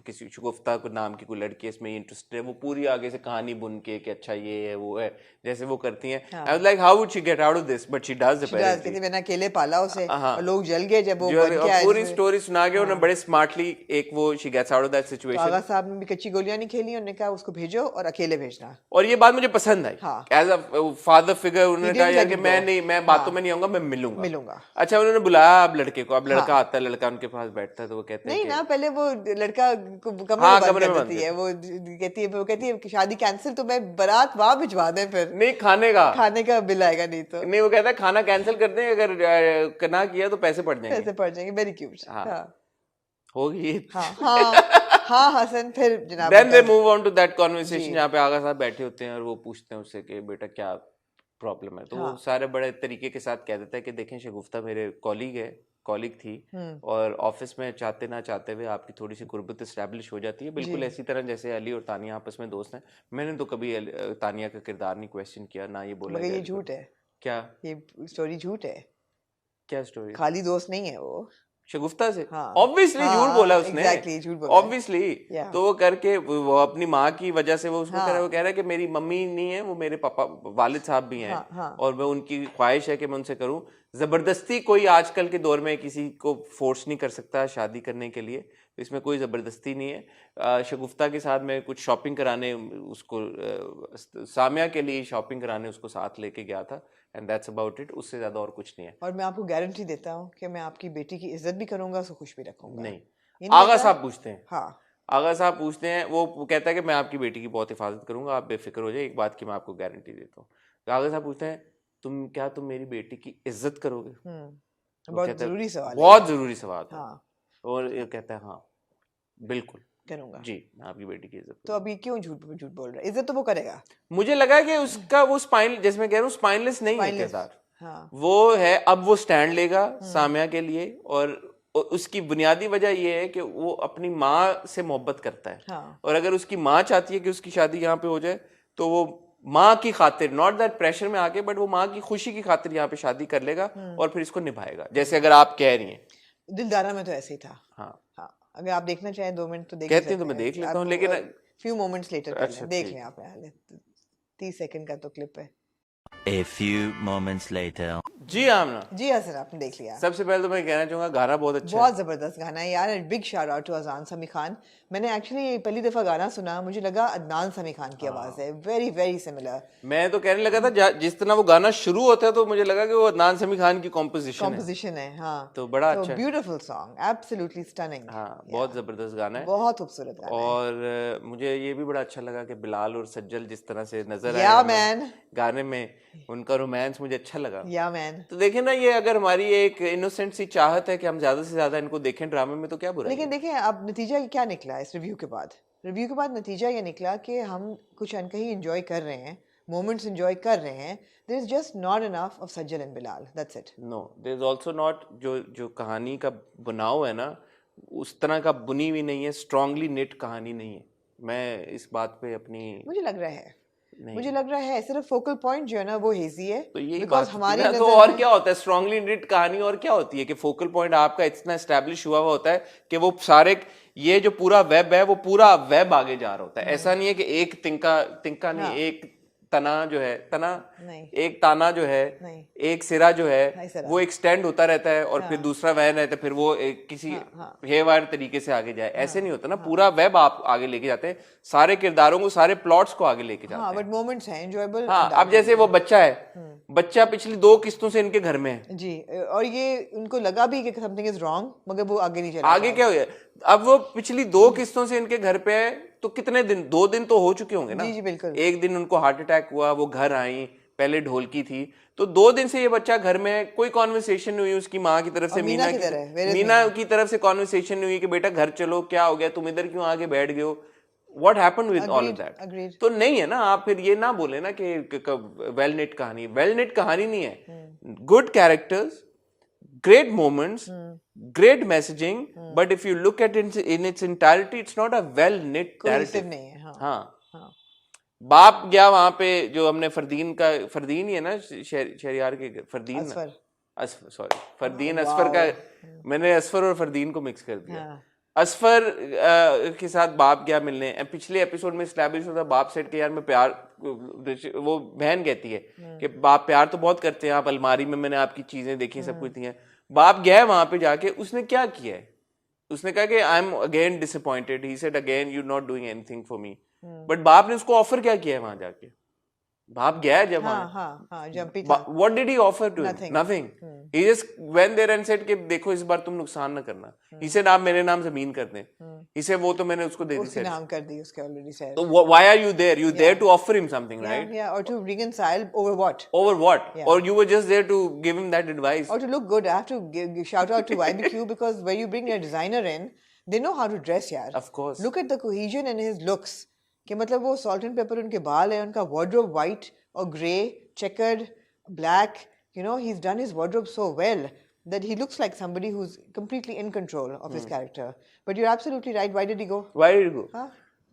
किसी शगुफ्ता को नाम की कोई लड़की है, इसमें इंटरेस्टेड है. वो पूरी आगे से कहानी बुन के कि अच्छा ये है वो है जैसे वो करती हैं. I was like how would she get out of this, but she does कहती मैंने अकेले पाला उसे और लोग जल गए जब वो बन के आए. पूरी स्टोरी सुना के उन्होंने बड़े स्मार्टली एक वो she gets out of that situation. Agha Sahab ने भी कच्ची गोलियां नहीं खेली, उन्होंने कहा उसको भेजो और अकेले भेजना. और ये बात मुझे पसंद I as a father figure. उन्होंने कहा कि मैं बातों में नहीं आऊंगा, मैं मिलूंगा. अच्छा, उन्होंने बुलाया अब लड़के को, अब लड़का आता है, लड़का उनके पास बैठता है तो वो कहते हैं नहीं ना, पहले वो लड़का कमरे में बंद देती है, वो कहती है कि शादी कैंसिल, तो मैं बारात वहां भिजवा दें. फिर नहीं, खाने का बिल आएगा नहीं तो नहीं, वो कहता है खाना कैंसिल कर दें, अगर ना किया तो पैसे पड़ जाएंगे. Very cute. होगी. हाँ हसन. फिर जनाब then they move on to that conversation जहाँ पे आगा साहब बैठे होते हैं और वो पूछते हैं उससे कि बेटा क्या प्रॉब्लम है. तो वो सारे बड़े तरीके के साथ कह देता है कि देखें शगुफ्ता मेरे कॉलीग थी और ऑफिस में चाहते ना चाहते हुए आपकी थोड़ी सी गुर्बत एस्टैब्लिश हो जाती है, बिल्कुल ऐसी तरह जैसे अली और तानिया आपस में दोस्त हैं. मैंने तो कभी तानिया का किरदार नहीं क्वेश्चन किया, ना ये बोला. ये झूठ है. क्या ये स्टोरी झूठ है? क्या स्टोरी? खाली दोस्त नहीं है वो शगुफ्ता से. ऑब्वियसली झूठ बोला उसने, ऑब्वियसली. तो वो करके वो अपनी माँ की वजह से वो उसको वो कह रहा है कि मेरी मम्मी नहीं है, वो मेरे पापा वालिद साहब भी हैं. और मैं उनकी ख्वाहिश है कि मैं उनसे करूं. जबरदस्ती कोई आजकल के दौर में किसी को फोर्स नहीं कर सकता शादी करने के लिए, तो इसमें कोई जबरदस्ती नहीं है. शगुफ्ता के साथ मैं कुछ शॉपिंग कराने उसको सामिया के लिए शॉपिंग कराने उसको साथ लेके गया था, एंड दैट्स अबाउट इट. उससे ज्यादा और कुछ नहीं है. और मैं आपको गारंटी देता हूँ कि मैं आपकी बेटी की इज्जत भी करूंगा, उसको खुश भी रखूंगा. नहीं, आगा साहब पूछते हैं. आगा साहब पूछते हैं, वो कहता है कि मैं आपकी बेटी की बहुत हिफाजत करूंगा, आप बेफिक्र हो जाए, एक बात की मैं आपको गारंटी देता हूँ. तो आगा साहब पूछते हैं तुम मेरी बेटी की इज्जत करोगे? बहुत जरूरी सवाल. बहुत जरूरी सवाल. और ये कहता है हाँ बिल्कुल करूंगा जी, मैं आपकी बेटी की इज्जत. तो अभी क्यों झूठ बोल रहा है? इज्जत तो वो करेगा. मुझे लगा कि उसका वो जैसे मैं कह रहा हूँ स्पाइनलेस नहीं है किरदार. वो है, अब वो स्टैंड लेगा सामिया के लिए, और उसकी बुनियादी वजह ये है कि वो अपनी माँ से मोहब्बत करता है. और अगर उसकी माँ चाहती है कि उसकी शादी यहाँ पे हो जाए, तो वो माँ की खातिर, नॉट दैट प्रेशर में आके, बट वो माँ की खुशी की खातिर यहाँ पे शादी कर लेगा और फिर इसको निभाएगा, जैसे अगर आप कह रही हैं. दिलदारा में तो ऐसे ही था. हाँ, अगर आप देखना चाहें 2 मिनट तो देख कहते हैं तो मैं देख लेता हूँ, लेकिन फ्यू मोमेंट्स लेटर देख लें आप. 30 सेकंड का तो क्लिप है. A few moments later. जी आमना. जी हाँ सर, आपने देख लिया. सबसे पहले तो मैं कहना चाहूंगा गाना बहुत अच्छा बहुत जबरदस्त गाना है यार. बिग शाउट आउट टू अजान समी खान. मैंने एक्चुअली पहली दफा गाना सुना, मुझे लगा अदनान समी खान की आवाज है. Very very similar. मैं तो कहने लगा था जिस तरह वो गाना शुरू होता है तो मुझे लगा कि वो अदनान समी खान की कॉम्पोजिशन है. हाँ, तो बड़ा अच्छा, ब्यूटीफुल सॉन्ग, एब्सोल्युटली स्टनिंग. हाँ, बहुत जबरदस्त गाना है, बहुत खूबसूरत गाना. और मुझे ये भी बड़ा अच्छा लगा कि बिलाल और सज्जल जिस तरह से नजर आए गाने में, उनका रोमांस मुझे अच्छा लगा. या मैन. तो देखें ना, ये अगर हमारी एक इनोसेंट सी चाहत है कि हम ज्यादा से ज्यादा इनको देखें ड्रामे में, तो क्या बुरा. लेकिन देखें अब नतीजा क्या निकला इस रिव्यू के बाद. नतीजा ये निकला कि हम कुछ अनकही एंजॉय कर रहे हैं, moments enjoy कर रहे हैं, there is just not enough of Sajjal and Bilal. That's it. No, there is also not जो कहानी का बुनाव है ना, उस तरह का बुनी हुई नहीं है, स्ट्रांगली निट कहानी नहीं है. मैं इस बात पे अपनी मुझे लग रहा है सिर्फ फोकल पॉइंट जो है ना वो हेजी है. तो यही बिकॉज बात हमारी है. तो और क्या होता है स्ट्रांगली निट कहानी, और क्या होती है कि फोकल पॉइंट आपका इतना एस्टेब्लिश हुआ होता है कि वो सारे ये जो पूरा वेब है वो पूरा वेब आगे जा रहा होता है. ऐसा नहीं है कि एक तिनका नहीं, एक तना जो है एक ताना जो है, एक सिरा जो है वो एक्सटेंड होता रहता है और फिर दूसरा वह रहता है, फिर वो किसी हेवायर तरीके से आगे जाए. ऐसे नहीं होता ना, पूरा वेब आप आगे लेके जाते हैं, सारे किरदारों को, सारे प्लॉट्स को आगे लेके जाते हैं. बट मोमेंट्स हैं एंजॉयबल. हाँ, अब जैसे वो बच्चा है, बच्चा पिछली 2 किस्तों से इनके घर में है जी, और ये उनको लगा भी कि समथिंग इज रॉन्ग, मगर वो आगे नहीं चला. आगे क्या हुआ? अब वो पिछली 2 किस्तों से इनके घर पे है, तो कितने दिन, 2 दिन तो हो चुके होंगे ना. जी बिल्कुल. एक दिन उनको हार्ट अटैक हुआ, वो घर आई, पहले ढोलकी थी, तो 2 दिन से ये बच्चा घर में है. कोई कॉन्वर्सेशन नहीं हुई उसकी माँ की तरफ से, मीना की तरफ से कॉन्वर्सेशन नहीं हुई कि बेटा घर चलो, क्या हो गया, तुम इधर क्यों आगे बैठ गए हो, what happened with all of that. तो नहीं है ना, आप फिर ये ना बोले ना कि वेल निट कहानी. वेल निट कहानी नहीं है. Good characters, great moments, great messaging, but if you look at it in its entirety, it's not a well knit narrative. नहीं है. हाँ. बाप गया वहां पे, जो हमने फरदीन ही है ना, शहरियार के फरदीन, सॉरी फरदीन असफर का, मैंने असफर और फरदीन को मिक्स कर दिया. असफर के साथ बाप गया मिलने. पिछले एपिसोड में एस्टैब्लिश होता, बाप सेट के यार मैं प्यार, वो बहन कहती है कि बाप प्यार तो बहुत करते हैं, आप अलमारी में मैंने आपकी चीजें देखी, सब कुछ थी. बाप गया वहां पे जाके, उसने क्या किया है, उसने कहा कि I am again disappointed. He said again you not doing anything for me. But बाप ने उसको ऑफर क्या किया है वहां जाके? बाप गया जब what did he offer to him? Nothing. He just went there and said कि देखो इस बार तुम नुकसान ना करना. ही सेड आप मेरे नाम जमीन कर दें. ही सेड वो तो मैंने उसको दे दी, उसके नाम कर दी, उसके ऑलरेडी सेड. तो why are you there? You there to offer him something, right? Yeah, or to reconcile over what? Or you were just there to give him that advice, or to look good. I have to shout out to YBQ because when you bring a designer in, they know how to dress, yaar. Of course. Look at the cohesion in his looks. कि मतलब वो salt and pepper उनके बाल है, उनका wardrobe white or grey, checkered, black. You know, he's done his wardrobe so well that he looks like somebody who's completely in control of his character. But you're absolutely right. Why did he go? हाँ?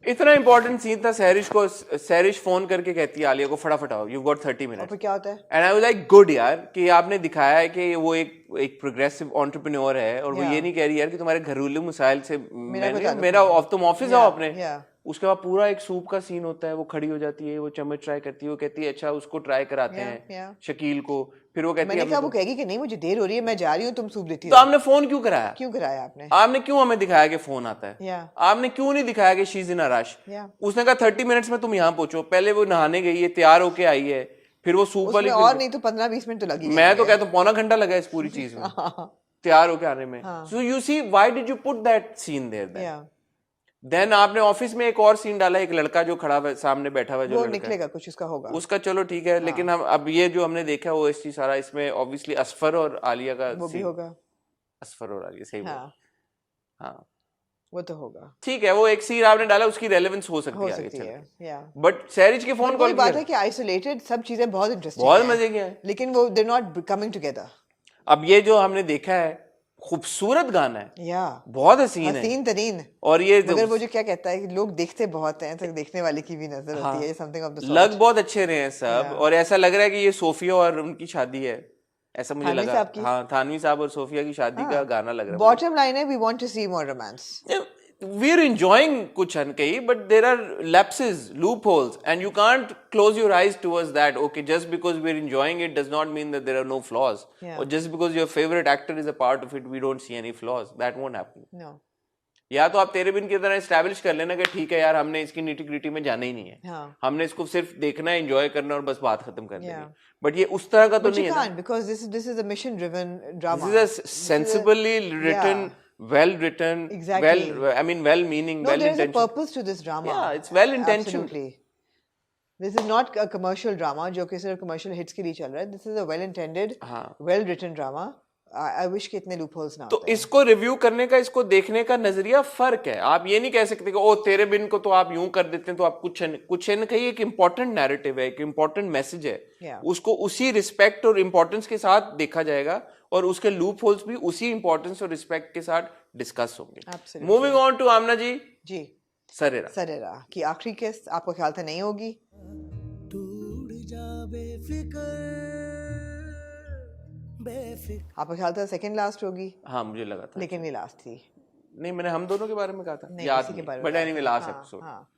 इतना important scene था. सैरिश phone करके कहती है आलिया को, फटाफट आओ, you got 30 minutes. और फिर क्या होता है? And I was like good यार, कि आपने दिखाया है कि वो एक प्रोग्रेसिव एंटरप्रेन्योर है, और वो ये नहीं कह रही यार कि तुम्हारे घरेलू मसाइल से मेरा तुम ऑफिस आओ अपने. उसके बाद पूरा एक सूप का सीन होता है, वो खड़ी हो जाती है, वो चम्मच ट्राई करती है, वो कहती है अच्छा उसको ट्राई कराते हैं शकील को. फिर वो कहती है, मैंने कहा वो कहेगी कि नहीं मुझे देर हो रही है, मैं जा रही हूँ, तुम सूप देती हो. तो आपने फोन क्यों कराया आपने? आपने क्यों हमें दिखाया कि फोन आता है? आपने क्यों नहीं दिखाया कि she is in a rush? उसने कहा 30 मिनट्स में तुम यहाँ पहुंचो. पहले वो नहाने गई है, तैयार होके आई है, फिर वो सूप वाली, और नहीं तो 15-20 मिनट तो लगी. मैं तो कहता हूँ पौना घंटा लगा इस पूरी चीज में तैयार होके आने में. So you see why did you put that scene there? Then आपने ऑफिस में एक और सीन डाला, एक लड़का जो खड़ा हुआ सामने बैठा हुआ, जो वो निकलेगा कुछ उसका होगा, उसका चलो ठीक है. लेकिन हम अब ये जो हमने देखा वो इस चीज सारा, इसमें ऑब्वियसली असफर और आलिया का वो भी होगा. असफर और आलिया, सही बात. हाँ वो तो होगा. ठीक है, वो एक सीन आपने डाला, उसकी रेलेवेंस हो सकती है. बट सैरिज के फोन कॉल, बात है कि आइसोलेटेड सब चीजें बहुत इंटरेस्टिंग, बहुत मजे की है, लेकिन वो दे नॉट कमिंग टुगेदर. अब ये जो हमने देखा है, खूबसूरत गाना है, बहुत हसीन तरीन. और ये मगर वो जो क्या कहता है कि लोग देखते बहुत हैं, तो देखने वाले की भी नजर होती है. Something of the sort. लग बहुत अच्छे रहे हैं सब, और ऐसा लग रहा है कि ये सोफिया और उनकी शादी है, ऐसा मुझे लगा. हाँ, थानवी साहब और सोफिया की शादी का गाना लग रहा है. बॉटम लाइन है, we want to see more romance. we're enjoying kuch unkahi, but there are lapses, loopholes, and you can't close your eyes towards that. Okay, just because we're enjoying it does not mean that there are no flaws. Or just because your favorite actor is a part of it, we don't see any flaws. That won't happen. No. या तो आप तेरे बिन की तरह establish कर लेना कि ठीक है यार, हमने इसकी निटी ग्रिटी में जाना ही नहीं है. हमने इसको सिर्फ देखना है, एंजॉय करना और बस बात खत्म कर देनी. बट ये उस तरह का तो नहीं है, because this is a mission driven drama. This is a sensibly written, well written, well meaning, well intentioned. There is a purpose to this drama. Yeah, it's well intentioned. Absolutely. This is not a commercial drama जो कि सिर्फ commercial hits के लिए चल रहा है. This is a well intended, well written drama I wish कि इतने लूप होल्स ना तो होते। इसको रिव्यू करने का, इसको देखने का नजरिया फर्क है। आप ये नहीं कह सकते कि ओ तेरे बिन को तो आप यूं कर देते हैं तो आप कुछ है कहीं, एक इंपॉर्टेंट नैरेटिव है, एक इंपॉर्टेंट मैसेज है, Yeah. उसको उसी रिस्पेक्ट और इंपॉर्टेंस के साथ देखा जाएगा और उसके लूप होल्स भी उसी इंपॉर्टेंस और रिस्पेक्ट के साथ डिस्कस होंगे। Absolutely. मूविंग ऑन टू आमना जी, जी सरेरा। सरेरा की आखिरी किस्त आपको ख्याल था नहीं होगी? तू उड़ जा बेफिक्र बेफिक्र। आपको ख्याल था सेकंड लास्ट होगी, हाँ मुझे लगा था, लेकिन ये लास्ट थी। नहीं मैंने हम दोनों के बारे में कहा था, नहीं, याद किसी के नहीं, बारे में बट बात एनीवे नहीं। लास्ट हाँ, एपिसोड। हाँ।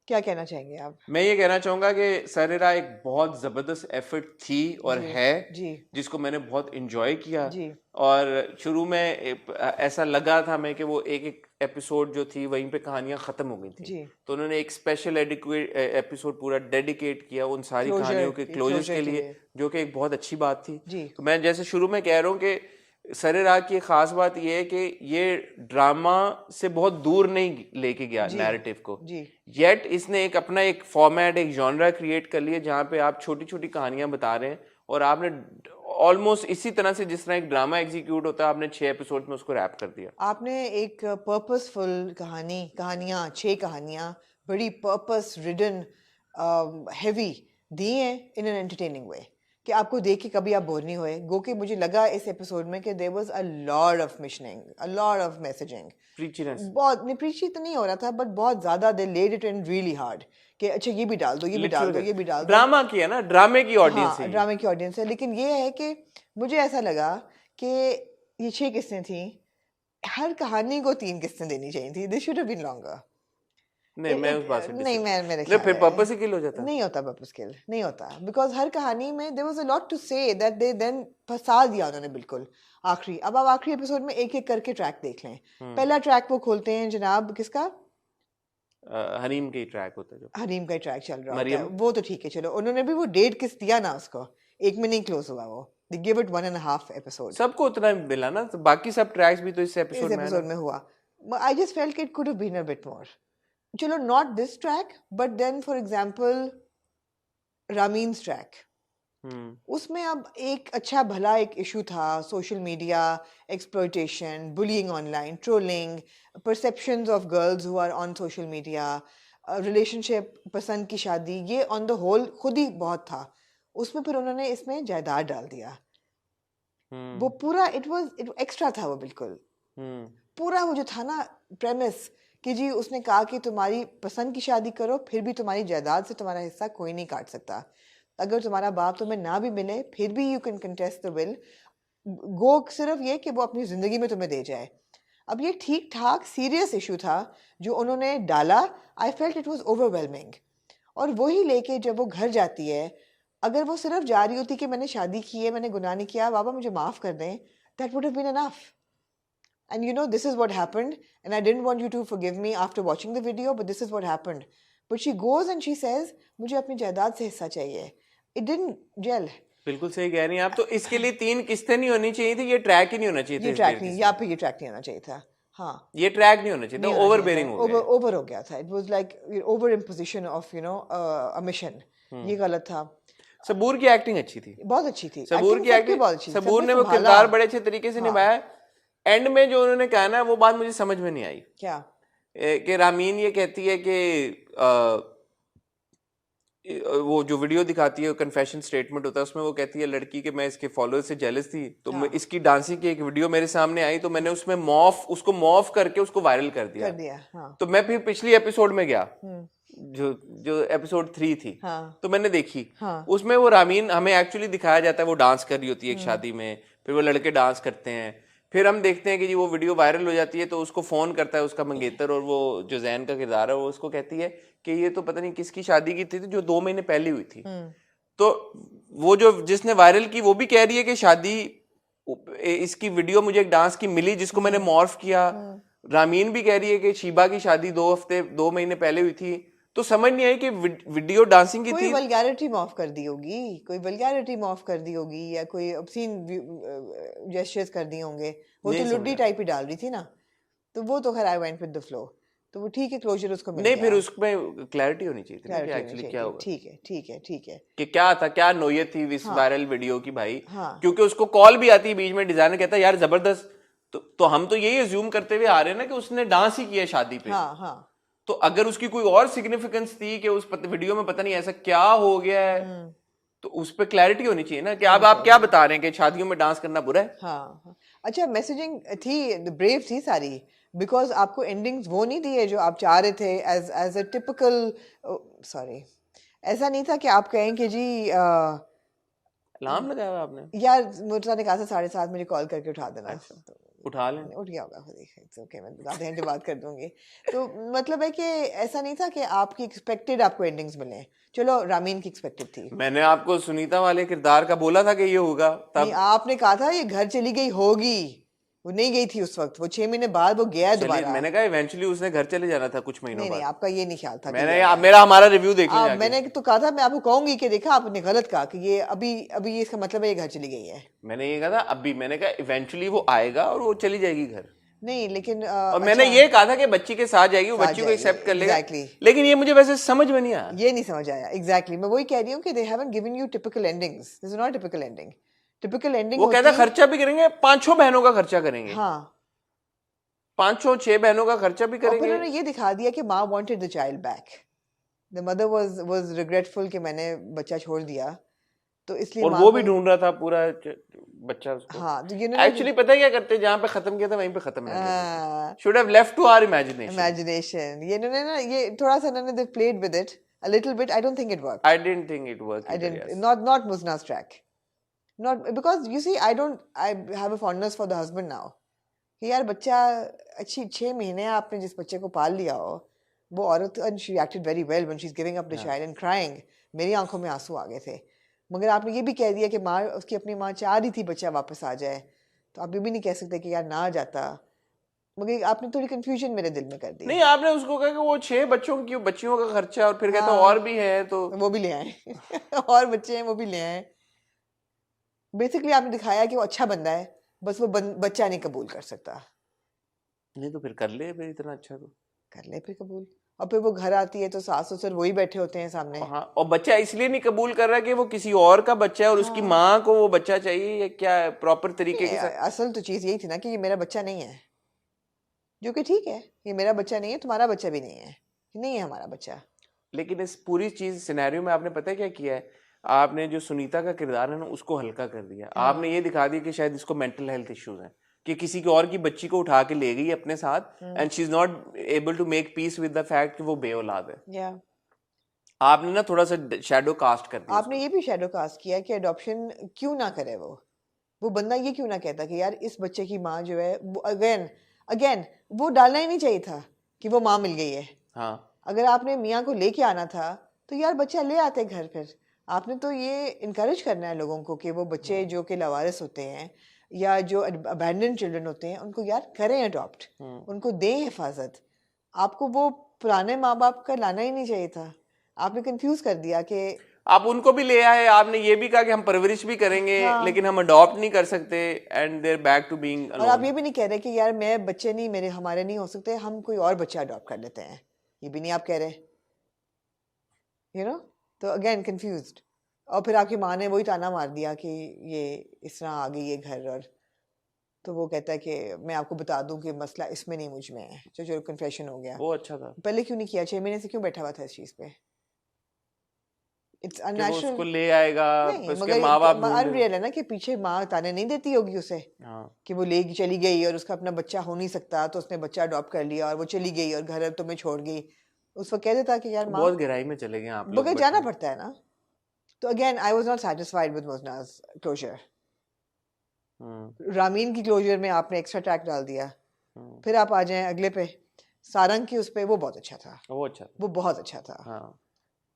क्या कहना चाहेंगे आप? मैं ये कहना चाहूंगा कि सरेरा एक बहुत जबरदस्त एफर्ट थी और जी, है, जी। जिसको मैंने बहुत इंजॉय किया। जी। और शुरू में ऐसा लगा था मैं कि वो एक एक एपिसोड जो थी वहीं पे कहानियां खत्म हो गई थी, जी। तो उन्होंने एक स्पेशल एपिसोड पूरा डेडिकेट किया उन सारी Closure, कहानियों के क्लोजर्स closure के के लिए, लिए। जो कि एक बहुत अच्छी बात थी। जी। तो मैं जैसे शुरू में कह रहा हूँ कि सरेरा की एक खास बात ये है कि ये ड्रामा से बहुत दूर नहीं लेके गया जी, नैरेटिव को, जी। येट इसने एक अपना एक फॉर्मेट, एक जॉनरा क्रिएट कर लिया जहाँ पे आप छोटी छोटी कहानियां बता रहे हैं और आपने ऑलमोस्ट इसी तरह से जिस तरह एक ड्रामा एग्जीक्यूट होता है, आपने 6 एपिसोड में उसको रैप कर दिया। आपने एक पर्पसफुल कहानियाँ 6 कहानियाँ बड़ी पर्पस रिडन हेवी दी हैं इन एन एंटरटेनिंग वे कि आपको देख के कभी आप बोर नहीं हुए। गो के मुझे लगा इस एपिसोड में कि there was a lot of missioning, a lot of messaging, preachiness, बहुत नहीं प्रीची तो नहीं हो रहा था, बट बहुत ज्यादा they laid it in really hard कि अच्छा ये भी डाल दो, ये भी डाल दो, ये भी डाल दो। ड्रामा की है ना, ड्रामे की ऑडियंस हाँ, है। ड्रामे की ऑडियंस है। लेकिन ये है कि मुझे ऐसा लगा कि ये 6 किस्तें थी, हर कहानी को 3 किस्तें देनी चाहिए थी। This should have been longer. नहीं मैं उस बात से नहीं, मैं मेरे नहीं, फिर ख्याल पर्पस ही किल हो जाता। नहीं होता, पर्पस किल नहीं होता, बिकॉज हर कहानी में there was a lot to say that they then फंसा दिया उन्होंने बिल्कुल आखिरी। अब आप आखिरी एपिसोड में एक एक करके ट्रैक देख लें। पहला ट्रैक वो खोलते हैं जनाब किसका, हनीम के ट्रैक होता है जो हरीम का ट्रैक चल रहा होता मरियम। है, वो तो ठीक है, चलो उन्होंने भी वो 1.5 किस्त दिया ना उसको, एक में नहीं क्लोज हुआ वो, दे गिव इट 1.5 एपिसोड। सबको उतना मिला ना, तो बाकी सब ट्रैक्स भी तो इस इस एपिसोड में है एपिसोड ना। में हुआ। I just felt it could have been a bit more. चलो not this track, but then for example Ramin's track, उसमें अब एक अच्छा भला एक इशू था, social media exploitation, bullying online, trolling, perceptions of girls who are on social media, relationship, पसंद की शादी, ये ऑन द होल खुद ही बहुत था। उसमें फिर उन्होंने इसमें जायदाद डाल दिया। वो पूरा इट एक्स्ट्रा था, वो बिल्कुल पूरा वो जो था ना प्रेमिस कि जी उसने कहा कि तुम्हारी पसंद की शादी करो, फिर भी तुम्हारी जायदाद से तुम्हारा हिस्सा कोई नहीं काट सकता। अगर तुम्हारा बाप तुम्हें ना भी मिले फिर भी you can contest the will. Go सिर्फ ये कि वो अपनी ज़िंदगी में तुम्हें दे जाए। अब ये ठीक ठाक सीरियस इशू था जो उन्होंने डाला। I felt it was overwhelming. और वही लेके जब वो घर जाती है, अगर वो सिर्फ जा रही होती कि मैंने शादी की है, मैंने गुनाह नहीं किया, बाबा मुझे माफ़ कर दें, that would have been enough. And you know, this is what happened. And I didn't want you to forgive me after watching the video, but this is what happened. But she goes and she says, मुझे अपनी जायदाद से हिस्सा चाहिए. It didn't gel. बिल्कुल सही कह रही हैं आप। तो इसके लिए 3 किस्तें नहीं होनी चाहिए थी, ये ट्रैक ही नहीं होना चाहिए था। ये ट्रैक नहीं, या फिर ये ट्रैक नहीं होना चाहिए था। हाँ, ये ट्रैक नहीं होना चाहिए था, ओवर बेरिंग हो गया। ओवर हो गया था। It was like over imposition of a mission. ये गलत था। सबूर की एक्टिंग अच्छी थी, बहुत अच्छी थी। सबूर की एक्टिंग बहुत अच्छी थी। सबूर ने वो संभाला। किरदार बड़े अच्छे तरीके से निभाया। एंड में जो उन्होंने कहा ना, वो बात मुझे समझ में नहीं आई। क्या कि रामीन ये कहती है कि वो जो वीडियो दिखाती है, कन्फेशन स्टेटमेंट होता है, उसमें वो कहती है लड़की कि मैं इसके फॉलोअर से जेलस थी, तो मैं इसकी डांसिंग की एक वीडियो मेरे सामने आई, तो मैंने उसमें उसको मॉर्फ करके उसको वायरल कर दिया। हाँ। तो मैं फिर पिछली एपिसोड में गया, जो एपिसोड 3 थी, हाँ। तो मैंने देखी। हाँ। उसमें वो रामीन हमें एक्चुअली दिखाया जाता है, वो डांस कर रही होती है एक शादी में, फिर वो लड़के डांस करते हैं, फिर हम देखते हैं कि जी वो वीडियो वायरल हो जाती है, तो उसको फोन करता है उसका मंगेतर, और वो जो जैन का किरदार है वो उसको कहती है कि ये तो पता नहीं किसकी शादी की थी जो 2 महीने पहले हुई थी। तो वो जो जिसने वायरल की वो भी कह रही है कि शादी, इसकी वीडियो मुझे एक डांस की मिली जिसको मैंने मॉर्फ किया। रामीन भी कह रही है कि शीबा की शादी 2 महीने पहले हुई थी। तो समझ नहीं आई कि वीडियो डांसिंग की थी, वल्गैरिटी माफ कर दी होगी, कोई वल्गैरिटी माफ कर दी होगी, या कोई ऑब्सीन जेस्चर्स कर दिए होंगे। वो तो लुड्डी टाइप ही डाल रही थी ना, तो वो तो खैर I went with the flow. तो वो ठीक है, क्लोजर उसको मिल नहीं, गया। फिर उसमें क्लैरिटी होनी चाहिए थी ना कि एक्चुअली क्या हुआ, ठीक है ठीक है ठीक है। कि क्या था, क्या नोयत थी इस वायरल वीडियो की भाई। हाँ। क्योंकि उसको कॉल भी आती है बीच में, डिजाइनर कहता है यार जबरदस्त, तो हम तो यही अज्यूम करते हुए आ रहे हैं ना कि उसने डांस ही किया शादी पे। हाँ हाँ। तो अगर उसकी कोई और सिग्निफिकेंस थी कि उस वीडियो में पता नहीं ऐसा क्या हो गया है, तो उस पर क्लैरिटी होनी चाहिए ना कि अब आप क्या बता रहे हैं कि शादियों में डांस करना बुरा है। हाँ हाँ। अच्छा, मैसेजिंग थी, ब्रेव थी सारी, बिकॉज आपको एंडिंग्स वो नहीं दी है जो आप चाह रहे थे as as a typical, sorry, ऐसा नहीं था कि आप कहें कि जी अलार्म लगाया हुआ आपने? यार मुर्तजा ने कहा था 7:30 मुझे कॉल करके उठा देना। तो उठा लें। उठ गया होगा खुद ही, इट्स ओके, मैं आधे घंटे बात कर दूंगी। तो मतलब है कि ऐसा नहीं था कि आपकी एक्सपेक्टेड आपको एंडिंग्स मिले। चलो रामीन की एक्सपेक्टेड थी। मैंने आपको सुनीता वाले किरदार का बोला था कि ये होगा, नहीं, तब आपने कहा था ये घर चली गई होगी, वो नहीं गई थी उस वक्त, वो 6 महीने बाद वो गया दोबारा। मैंने कहा इवेंचुअली उसने घर चले जाना था कुछ महीनों नहीं नहीं, बाद। आपका ये नहीं ख्याल था कि मैंने ये मेरा हमारा रिव्यू देख लिया। मैंने तो कहा था, मैं आपको कहूंगी कि देखा आपने गलत कहा कि ये अभी अभी ये इसका मतलब है ये घर चली गई है। मैंने ये कहा था अभी, मैंने कहा इवेंचुअली वो आएगा और वो चली जाएगी घर। नहीं लेकिन और मैंने ये कहा था कि बच्ची के साथ जाएगी, वो बच्ची को एक्सेप्ट कर लेगा। Exactly. लेकिन ये मुझे वैसे समझ में नहीं आया। ये नहीं समझ आया। एग्जैक्टली मैं वही कह रही हूँ कि they haven't given you typical endings. This is not typical ending. Typical ending वो कहता खर्चा भी करेंगे, 5-6 बहनों का खर्चा करेंगे। हाँ, 5-6 बहनों का खर्चा भी और फिर करेंगे। उन्होंने ये दिखा दिया कि माँ wanted the child back. The mother was regretful कि मैंने बच्चा छोड़ दिया, तो इसलिए और माँ वो भी को- ढूंढ रहा था पूरा बच्चा उसको। हाँ, तो you know एक्चुअली पता है क्या करते, जहाँ पे खत्म किया था वहीं पे खत्म है। Should have left to our imagination. Imagination, ये इन्होंने ना ये थोड़ा सा इन्होंने they played with it a little bit. I don't think it work. I didn't think it worked I either, didn't, yes. not Muzna's track. Not because you see, I have a fondness for the husband now. कि यार बच्चा अच्छी 6 महीने आपने जिस बच्चे को पाल लिया हो, वो औरत, and she acted very well when she's giving up the child and crying. मेरी आंखों में आंसू आ गए थे। मगर आपने ये भी कह दिया कि माँ, उसकी अपनी माँ चाह रही थी बच्चा वापस आ जाए, तो आप ये भी नहीं कह सकते कि यार ना आ जाता। मगर आपने थोड़ी कंफ्यूजन मेरे दिल में कर दी। नहीं, आपने उसको कहा कि वो 6 बच्चियों का खर्चा, और फिर कहता और भी है तो वो भी ले आए और बच्चे हैं वो भी ले आए। बेसिकली आपने दिखाया कि वो अच्छा बंदा है, बस वो बच्चा नहीं कबूल कर सकता। नहीं तो फिर कर ले, फिर इतना अच्छा तो कर ले फिर कबूल। और फिर वो घर आती है तो सास ससुर वही बैठे होते हैं सामने। हाँ, और बच्चा इसलिए नहीं कबूल कर रहा कि वो किसी और का बच्चा है और उसकी माँ को वो बच्चा चाहिए, या क्या प्रॉपर तरीके के साथ। असल तो चीज यही थी ना कि ये मेरा बच्चा नहीं है, जो कि ठीक है, ये मेरा बच्चा नहीं है, तुम्हारा बच्चा भी नहीं है, नहीं है हमारा बच्चा। लेकिन इस पूरी चीज सिनेरियो में आपने पता है क्या किया है, आपने जो सुनीता का किरदार है ना उसको हल्का कर दिया। आपने ये दिखा दिया कि शायद इसको मेंटल हेल्थ इश्यूज हैं, कि किसी की और की बच्ची को उठा के ले गई अपने साथ, and she is not able to make peace with the fact कि वो बेऔलाद है। या आपने ना थोड़ा सा शैडो कास्ट कर दिया। आपने ये भी शैडो कास्ट किया कि अडॉप्शन क्यों ना करे वो बंदा ये क्यों ना कहता कि यार इस बच्चे की माँ जो है, अगेन वो डालना ही नहीं चाहिए था कि वो माँ मिल गई है। हाँ, अगर आपने मियाँ को लेके आना था तो यार बच्चा ले आते घर। फिर आपने तो ये इनकरेज करना है लोगों को कि वो बच्चे जो कि लावारिस होते हैं या जो अबैंडन चिल्ड्रन होते हैं उनको यार करें अडॉप्ट, उनको दें हिफाजत। आपको वो पुराने माँ बाप का लाना ही नहीं चाहिए था। आपने कंफ्यूज कर दिया कि आप उनको भी ले आए। आपने ये भी कहा कि हम परवरिश भी करेंगे, लेकिन हम अडॉप्ट नहीं कर सकते, and there back to being और आप ये भी नहीं कह रहे कि यार मैं बच्चे नहीं, मेरे हमारे नहीं हो सकते, हम कोई और बच्चा अडॉप्ट कर लेते हैं, ये भी नहीं आप कह रहे, यू नो। तो अगेन कंफ्यूज्ड। और फिर आपकी माँ ने वही ताना मार दिया कि ये इस तरह आ गई है घर, और तो वो कहता है कि मैं आपको बता दूं कि मसला इसमें नहीं मुझ में है। जो कन्फेशन हो गया। वो अच्छा था। पहले क्यों नहीं किया? 6 महीने से क्यों बैठा हुआ था इस चीज पे? It's unnatural. उसको ले आएगा, उसके माँ बाप अनरियल है ना कि पीछे माँ ताने नहीं देती होगी उसे। हाँ। कि वो ले चली गई और उसका अपना बच्चा हो नहीं सकता, तो उसने बच्चा अडॉप्ट कर लिया और वो चली गई और घर तुम्हें छोड़ गई। उस वक्त कह देता कि यार माँ, बहुत गहराई में चले गए आप लोग, बगैर जाना पड़ता है ना। तो again I was not satisfied with मुज़नाज़ क्लोजर। रामीन की क्लोजर में आपने एक्स्ट्रा ट्रैक डाल दिया। फिर आप आ जाएं अगले पे, सारंग की उस पे, वो बहुत अच्छा था। वो बहुत अच्छा था। हाँ।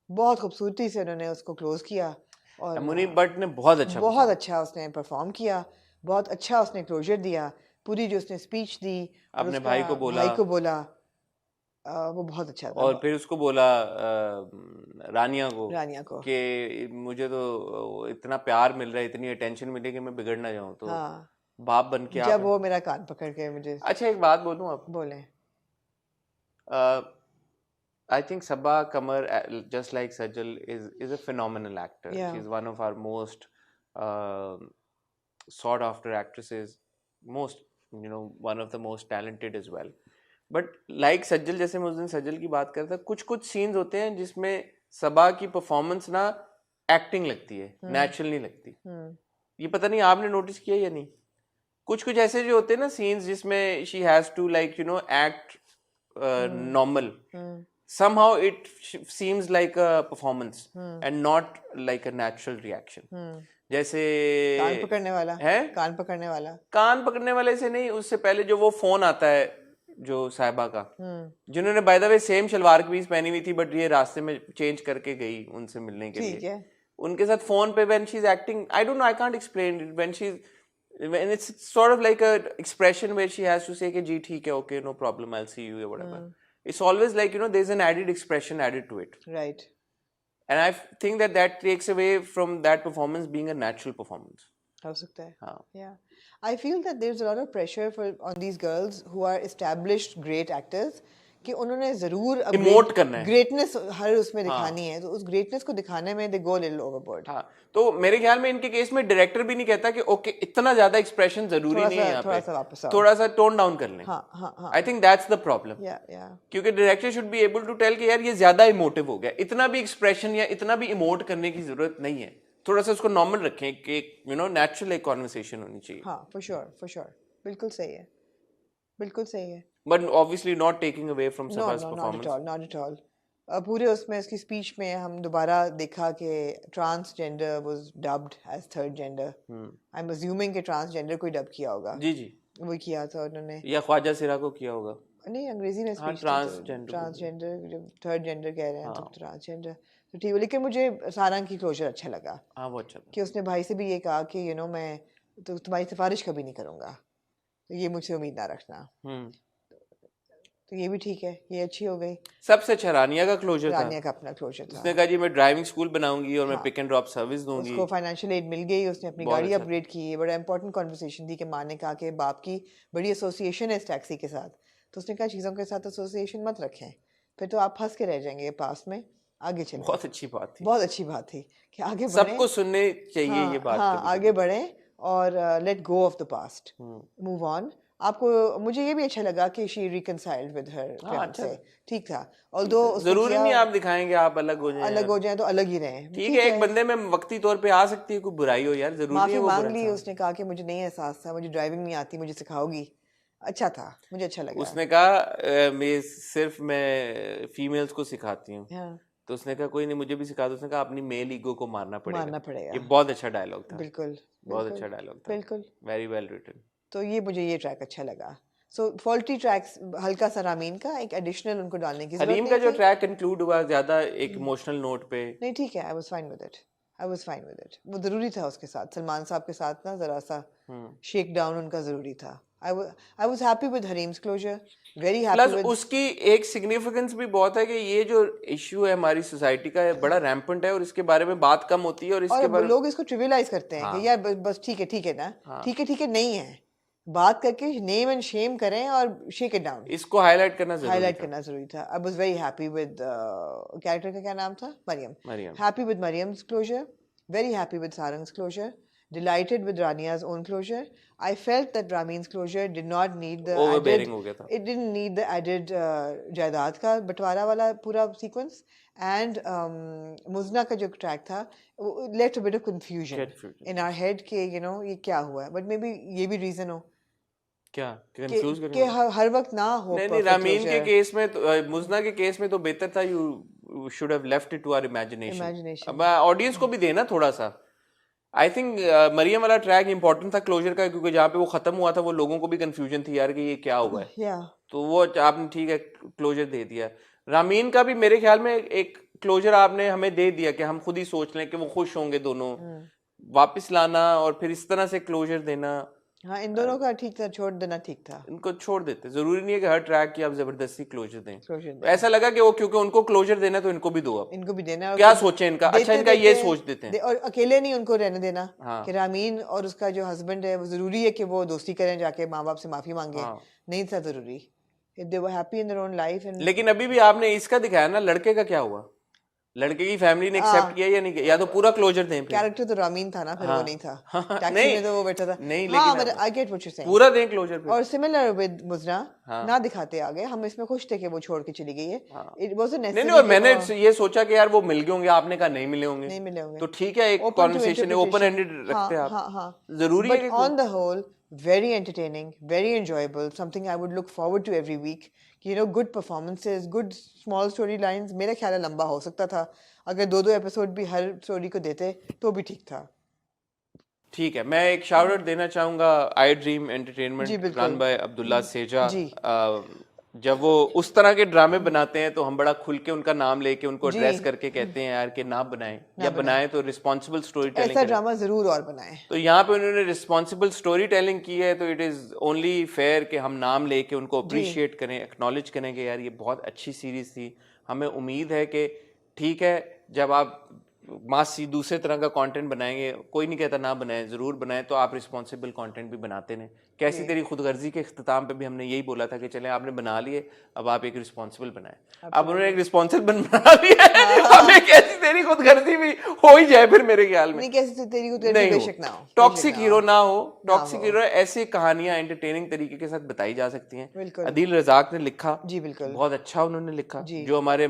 बहुत खूबसूरती से उन्होंने उसको क्लोज किया। और मुनीब भट्ट ने बहुत अच्छा उसने परफॉर्म किया, बहुत अच्छा उसने क्लोजर दिया। पूरी जो उसने स्पीच दी, अपने भाई को बोला, वो बहुत अच्छा था। और फिर उसको बोला रानिया को कि मुझे तो इतना प्यार मिल रहा है, इतनी अटेंशन मिले कि मैं बिगड़ ना जाऊं, तो बाप बन के जब वो मेरा कान पकड़ के मुझे। अच्छा एक बात बोलूं आप, बोले। I think Sabaa Qamar, just like Sajal, is a phenomenal actor. Yeah. She's one of our most sought after actresses, most, one of the most talented as well. But like Sajal, जैसे मैं उस दिन सज्जल की बात कर रहा था, कुछ कुछ सीन्स होते हैं जिसमें सबा की परफॉर्मेंस ना एक्टिंग लगती है, नेचुरल नहीं लगती. ये पता नहीं आपने नोटिस किया या नहीं. कुछ कुछ ऐसे जो होते हैं ना सीन्स जिसमें she has to like act normal. Somehow it seems like a performance and not like a natural reaction. जैसे कान पकड़ने वाला है, कान पकड़ने वाले से नहीं, उससे पहले जो वो फोन आता है जो साहिबा का, जिन्होंने by the way same shalwar kameez पहनी हुई थी बट ये रास्ते में चेंज करके गई उनसे मिलने के लिए, उनके साथ फोन पे when she's acting, I don't know, I can't explain it, when it's sort of like a expression where she has to say कि जी ठीक है, okay, no problem, I'll see you or whatever. It's always like, there's an added expression added to it. Right. And I think that takes away from that performance being a natural performance. हो सकता है. हाँ. Yeah. I feel that there's a lot of pressure on these girls who are established great actors कि उन्होंने जरूर emote करना है, greatness हर उसमें दिखानी है, तो उस ग्रेटनेस को दिखाने में दे गो लिटिल ओवरबोर्ड. हाँ, तो मेरे ख्याल में इनके केस में डायरेक्टर भी नहीं कहता कि ओके इतना ज्यादा एक्सप्रेशन जरूरी नहीं है, यहाँ पे थोड़ा सा टोन डाउन कर लें. I think that's the problem, क्योंकि director should be able to tell कि यार ये ज्यादा इमोटिव हो गया, इतना भी एक्सप्रेशन या इतना भी इमोट करने की जरूरत नहीं है, थोड़ा सा उसको नॉर्मल रखें कि नेचुरल एक कॉन्वर्सेशन होनी चाहिए. हाँ, फॉर श्योर, बिल्कुल सही है. But obviously not taking away from Saba's performance. Not at all. पूरे उसमें इसकी स्पीच में हम दोबारा देखा कि transgender was dubbed as third gender. I'm assuming कि ट्रांसजेंडर कोई डब किया होगा. जी. वो किया था उन्होंने. या ख्वाजा सिरा को किया होगा. नहीं, अंग्रेजी में स्पीच. ट्रांसजेंडर जब थर्ड जेंडर कह रहे हैं तो ट्रांसजेंडर तो ठीक है. लेकिन मुझे सारंग की क्लोजर अच्छा लगा. हाँ, वो अच्छा कि उसने भाई से भी ये कहा कि मैं तो तुम्हारी सिफारिश कभी नहीं करूँगा, तो ये मुझसे उम्मीद ना रखना. तो ये भी ठीक है, ये अच्छी हो गई. सबसे अच्छा रानिया का क्लोजर था. रानिया का अपना क्लोजर था. उसने कहा जी मैं ड्राइविंग स्कूल बनाऊंगी और मैं पिक एंड ड्रॉप सर्विस दूंगी. उसको फाइनेंशियल एड मिल गई, उसने अपनी गाड़ी अपग्रेड की. ये बड़ा इंपॉर्टेंट कॉन्वर्सेशन थी कि माँ ने कहा कि बाप की बड़ी एसोसिएशन है इस टैक्सी के साथ, तो उसने कहा चीज़ों के साथ एसोसिएशन मत रखें, फिर तो आप फंस के रह जाएंगे पास में. आगे चले. बहुत अच्छी बात थी कि आगे बढ़े, सबको सुनने चाहिए ये बात. आगे बढ़े और let go of the past, move on. आपको मुझे ये भी अच्छा लगा कि शी रिकंसाइल्ड विद हर फियांसे. ठीक था. ऑल्दो जरूरी नहीं आप दिखाएंगे आप अलग हो जाए तो अलग ही रहें. ठीक है, एक बंदे में वक्ती तौर पे आ सकती है कोई बुराई हो यार, जरूरी है वो. माफी मांग ली उसने, कहा कि मुझे नहीं एहसास था, मुझे ड्राइविंग नहीं आती, मुझे सिखाओगी. अच्छा था, मुझे अच्छा लगा. उसने कहा मैं फीमेल्स को सिखाती हूँ. तो उसने कहा कोई नहीं मुझे भी सिखा दो. उसने कहा अपनी मेल ईगो को मारना पड़ेगा. ये बहुत अच्छा डायलॉग था. बिल्कुल, बहुत अच्छा डायलॉग था. बिल्कुल, वेरी वेल रिटन. तो ये मुझे ये ट्रैक अच्छा लगा. सो फॉल्टी ट्रैक्स हल्का सा रामीन का एक एडिशनल उनको डालने की जरूरत नहीं. हरीम का जो ट्रैक इंक्लूड हुआ ज्यादा एक इमोशनल नोट पे नहीं, ठीक है. I was fine with it. वो जरूरी था उसके साथ, सलमान साहब के साथ ना जरा सा शेक डाउन उनका जरूरी था. I was happy with Hareem's closure. Very happy with. उसकी एक सिग्निफिकेंस भी बहुत है कि ये जो इशू है हमारी सोसाइटी का है बड़ा रैम्पेंट है और इसके बारे में बात कम होती है और इसके बारे में लोग इसको ट्रिवियलाइज करते हैं कि यार बस ठीक है ना. ठीक है नहीं है. बात करके नेम एंड शेम करें और शेक इट डाउन. इसको हाईलाइट करना जरूरी था. I was very happy with character का क्या नाम था, Maryam. Happy with Mariam's closure. Very happy with Sarang's closure. Delighted with Rania's own closure. I felt that Rameen's closure did not need the overbearing हो गया था. It didn't need the added जायदाद का बंटवारा वाला पूरा sequence. And मुजना का जो ट्रैक था left a bit of confusion in our head कि ये क्या हुआ. But maybe ये भी reason हो क्या कंफ्यूज कि हर वक्त ना हो. नहीं, रामीन के केस में तो मुजना के केस में तो बेहतर था. You should have left it to our imagination. अब ऑडियंस को भी देना थोड़ा सा. आई थिंक मरियम वाला ट्रैक इंपॉर्टेंट था क्लोजर का, क्योंकि जहाँ पे वो खत्म हुआ था वो लोगों को भी कंफ्यूजन थी यार कि ये क्या हुआ है. तो वो आपने ठीक है क्लोजर दे दिया. रामीन का भी मेरे ख्याल में एक क्लोजर आपने हमें दे दिया कि हम खुद ही सोच लें कि वो खुश होंगे दोनों. वापस लाना और फिर इस तरह से क्लोजर देना. हाँ, इन दोनों का ठीक था. छोड़ देना ठीक था. इनको छोड़ देते. जरूरी नहीं है कि हर ट्रैक की आप जबरदस्ती क्लोजर दें. ऐसा लगा कि वो क्योंकि उनको क्लोजर देना तो इनको भी दो. अब इनको भी देना. क्या सोचे इनका. अच्छा इनका ये सोच देते हैं. और अकेले नहीं उनको रहने देना. कि रामीन और उसका जो हस्बैंड है वो जरूरी है कि वो दोस्ती करें, जाके माँ बाप से माफी मांगे. नहीं था जरूरी. if they were happy in their own life and लेकिन अभी भी आपने इसका दिखाया ना, लड़के का क्या हुआ? लड़के की फैमिली ने एक्सेप्ट किया या नहीं किया? या तो पूरा क्लोजर दें फिर? कैरेक्टर तो रामीन था ना, फिर वो नहीं था। टैक्सी नहीं, में तो वो बैठा था। नहीं, हाँ, लेकिन but I get what you're saying। पूरा दें क्लोजर फिर। और सिमिलर विद मुजरा, ना दिखाते आगे, हम इसमें खुश थे कि वो छोड़ के चली गई है। It wasn't necessary। नहीं, और मैंने ये सोचा कि यार वो मिल गए होंगे, आपने कहा नहीं मिले होंगे। नहीं मिले होंगे। तो ठीक है, एक कॉन्वर्सेशन है, ओपन एंडेड रखते हैं आप। जरूरी है But on the whole, very entertaining, very enjoyable, something I would look forward to every week। You know, good performances, good small storylines। मेरा ख्याल है लंबा हो सकता था, अगर 2-2 एपिसोड भी हर स्टोरी को देते तो भी ठीक था। ठीक है, मैं एक शाउट आउट देना चाहूंगा I dream entertainment run by Abdullah Seja. जब वो उस तरह के ड्रामे बनाते हैं तो हम बड़ा खुल के उनका नाम लेके उनको एड्रेस करके कहते हैं यार कि ना बनाएं, या बनाएं तो रिस्पॉन्सिबल स्टोरी टेलिंग ऐसा ड्रामा जरूर और बनाएं। तो यहाँ पे उन्होंने रिस्पॉन्सिबल स्टोरी टेलिंग की है, तो इट इज ओनली फेयर कि हम नाम लेके उनको अप्रिशिएट करें, एक्नॉलेज करें कि यार ये बहुत अच्छी सीरीज थी। हमें उम्मीद है कि ठीक है, जब आप मासी दूसरे तरह का कंटेंट बनाएंगे, कोई नहीं कहता ना बनाएं, जरूर बनाएं, तो आप रिस्पॉन्सिबल कंटेंट भी बनाते रहें। कैसी तेरी खुदगर्जी के इख्तिताम पे भी हमने यही बोला था कि चले आपने बना लिए, अब आप एक रिस्पॉन्सिबल बनाएं। अब उन्होंने एक रिस्पॉन्सिबल बना लिया है, अब एक कैसी तेरी खुदगर्जी भी हो ही जाए फिर मेरे ख्याल में। नहीं, कैसी तेरी खुदगर्जी बेशक ना हो, टॉक्सिक हीरो ना हो, टॉक्सिक हीरो ऐसी कहानियां एंटरटेनिंग तरीके के साथ बताई जा सकती हैं। अदील रज़ाक ने लिखा, जी बिल्कुल, बहुत अच्छा उन्होंने लिखा। जो हमारे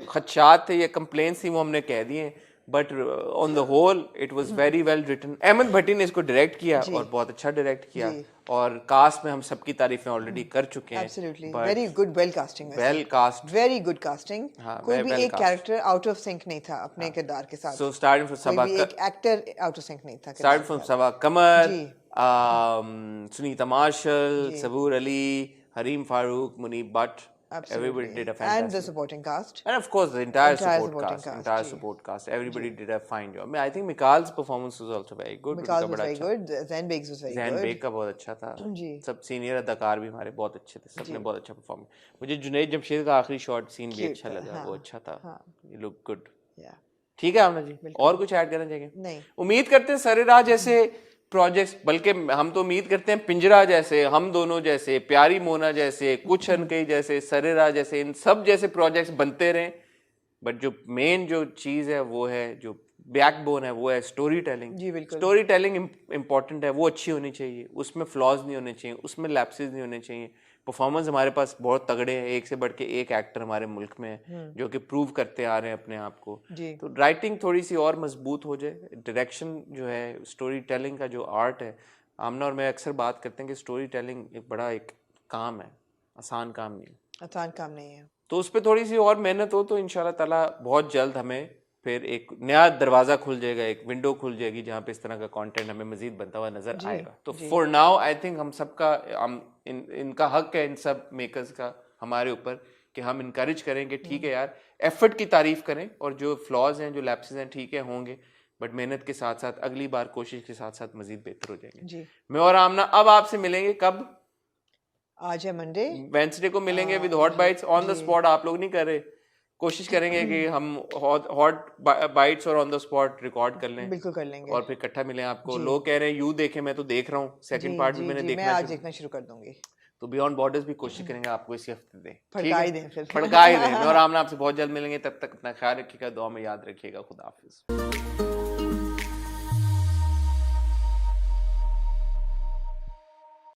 खदशात थे या कंप्लेंट्स थी वो हमने कह दिए, but on the whole it was very well written. Ahmed Bhatti ने इसको डायरेक्ट किया और बहुत अच्छा डायरेक्ट किया, और कास्ट में हम सबकी तारीफें ऑलरेडी कर चुके हैं। Absolutely, very good, well casting, well cast, very good casting. कोई भी एक कैरेक्टर आउट ऑफ सिंक नहीं था अपने किरदार के साथ। सो स्टार्टिंग फ्रॉम सबा, एक एक्टर आउट ऑफ सिंक नहीं था। Start from Saba Qamar, Sunita Marshall, Saboor Ali, Hareem Farooq, Muneeb Butt, everybody did a fantastic, and the supporting cast, and of course the entire support cast, everybody did a fine job. I mean, I think Mikal's performance was also very good. Mikal was very good, Zain Beg's was very good, Zain Beg का बहुत अच्छा था जी। सब senior अदाकार भी हमारे बहुत अच्छे थे, सबने बहुत अच्छा परफॉर्म। मुझे जुनैद जमशेद का आखिरी शॉट सीन भी अच्छा लगा, वो अच्छा था, ये लुक गुड। ठीक है आमना जी, और कुछ ऐड करना चाहिए? नहीं, उम्मीद करते हैं सरेराह जैसे प्रोजेक्ट्स, बल्कि हम तो उम्मीद करते हैं पिंजरा जैसे, हम दोनों जैसे, प्यारी मोना जैसे, कुछ अनकई जैसे, सरेराह जैसे, इन सब जैसे प्रोजेक्ट्स बनते रहें। बट जो मेन जो चीज़ है वो है, जो बैकबोन है वो है story telling. Story telling important है, वो अच्छी होनी चाहिए, उसमें फ्लॉज नहीं होने चाहिए, उसमें लैप्सेस नहीं होने चाहिए। परफॉर्मेंस हमारे पास बहुत तगड़े हैं, एक से बढ़ के एक एक्टर हमारे मुल्क में है जो कि प्रूव करते आ रहे हैं अपने आप को। तो राइटिंग थोड़ी सी और मजबूत हो जाए, डायरेक्शन जो है, स्टोरी टेलिंग का जो आर्ट है, आमना और मैं अक्सर बात करते हैं कि स्टोरी टेलिंग एक बड़ा एक काम है, आसान काम नहीं है, आसान काम नहीं है। तो उस पर थोड़ी सी और मेहनत हो तो इंशाल्लाह ताला बहुत जल्द हमें फिर एक नया दरवाज़ा खुल जाएगा, एक विंडो खुल जाएगी जहाँ पे इस तरह का कंटेंट हमें मजीद बनता हुआ नजर आएगा। तो फॉर नाउ आई थिंक हम सबका इनका हक है, इन सब मेकर्स का हमारे ऊपर, कि हम इनकरेज करें कि ठीक है यार, एफर्ट की तारीफ करें, और जो फ्लॉज हैं, जो लैप्सेस हैं, ठीक है होंगे, बट मेहनत के साथ साथ अगली बार कोशिश के साथ साथ मजीद बेहतर हो जाएंगे। मैं और आमना अब आपसे मिलेंगे कब? आज है मंडे, वेंसडे को मिलेंगे with hot bytes on the spot. आप लोग नहीं कर रहे, कोशिश करेंगे कि हम हॉट बाइट्स और ऑन द स्पॉट रिकॉर्ड कर लें, बिल्कुल कर लेंगे, और फिर इकट्ठा मिलें आपको। लोग कह रहे हैं यू देखें, मैं तो देख रहा हूँ, सेकंड पार्ट भी मैंने देखना शुरू कर दूंगी, तो बियॉन्ड बॉर्डर्स भी कोशिश करेंगे आपको इसी हफ्ते दें, फड़काई दें फिर, फड़काई दें। और आमना आपसे बहुत जल्द मिलेंगे, तब तक अपना ख्याल रखिएगा, दुआ में याद रखिएगा, खुदा हाफिज।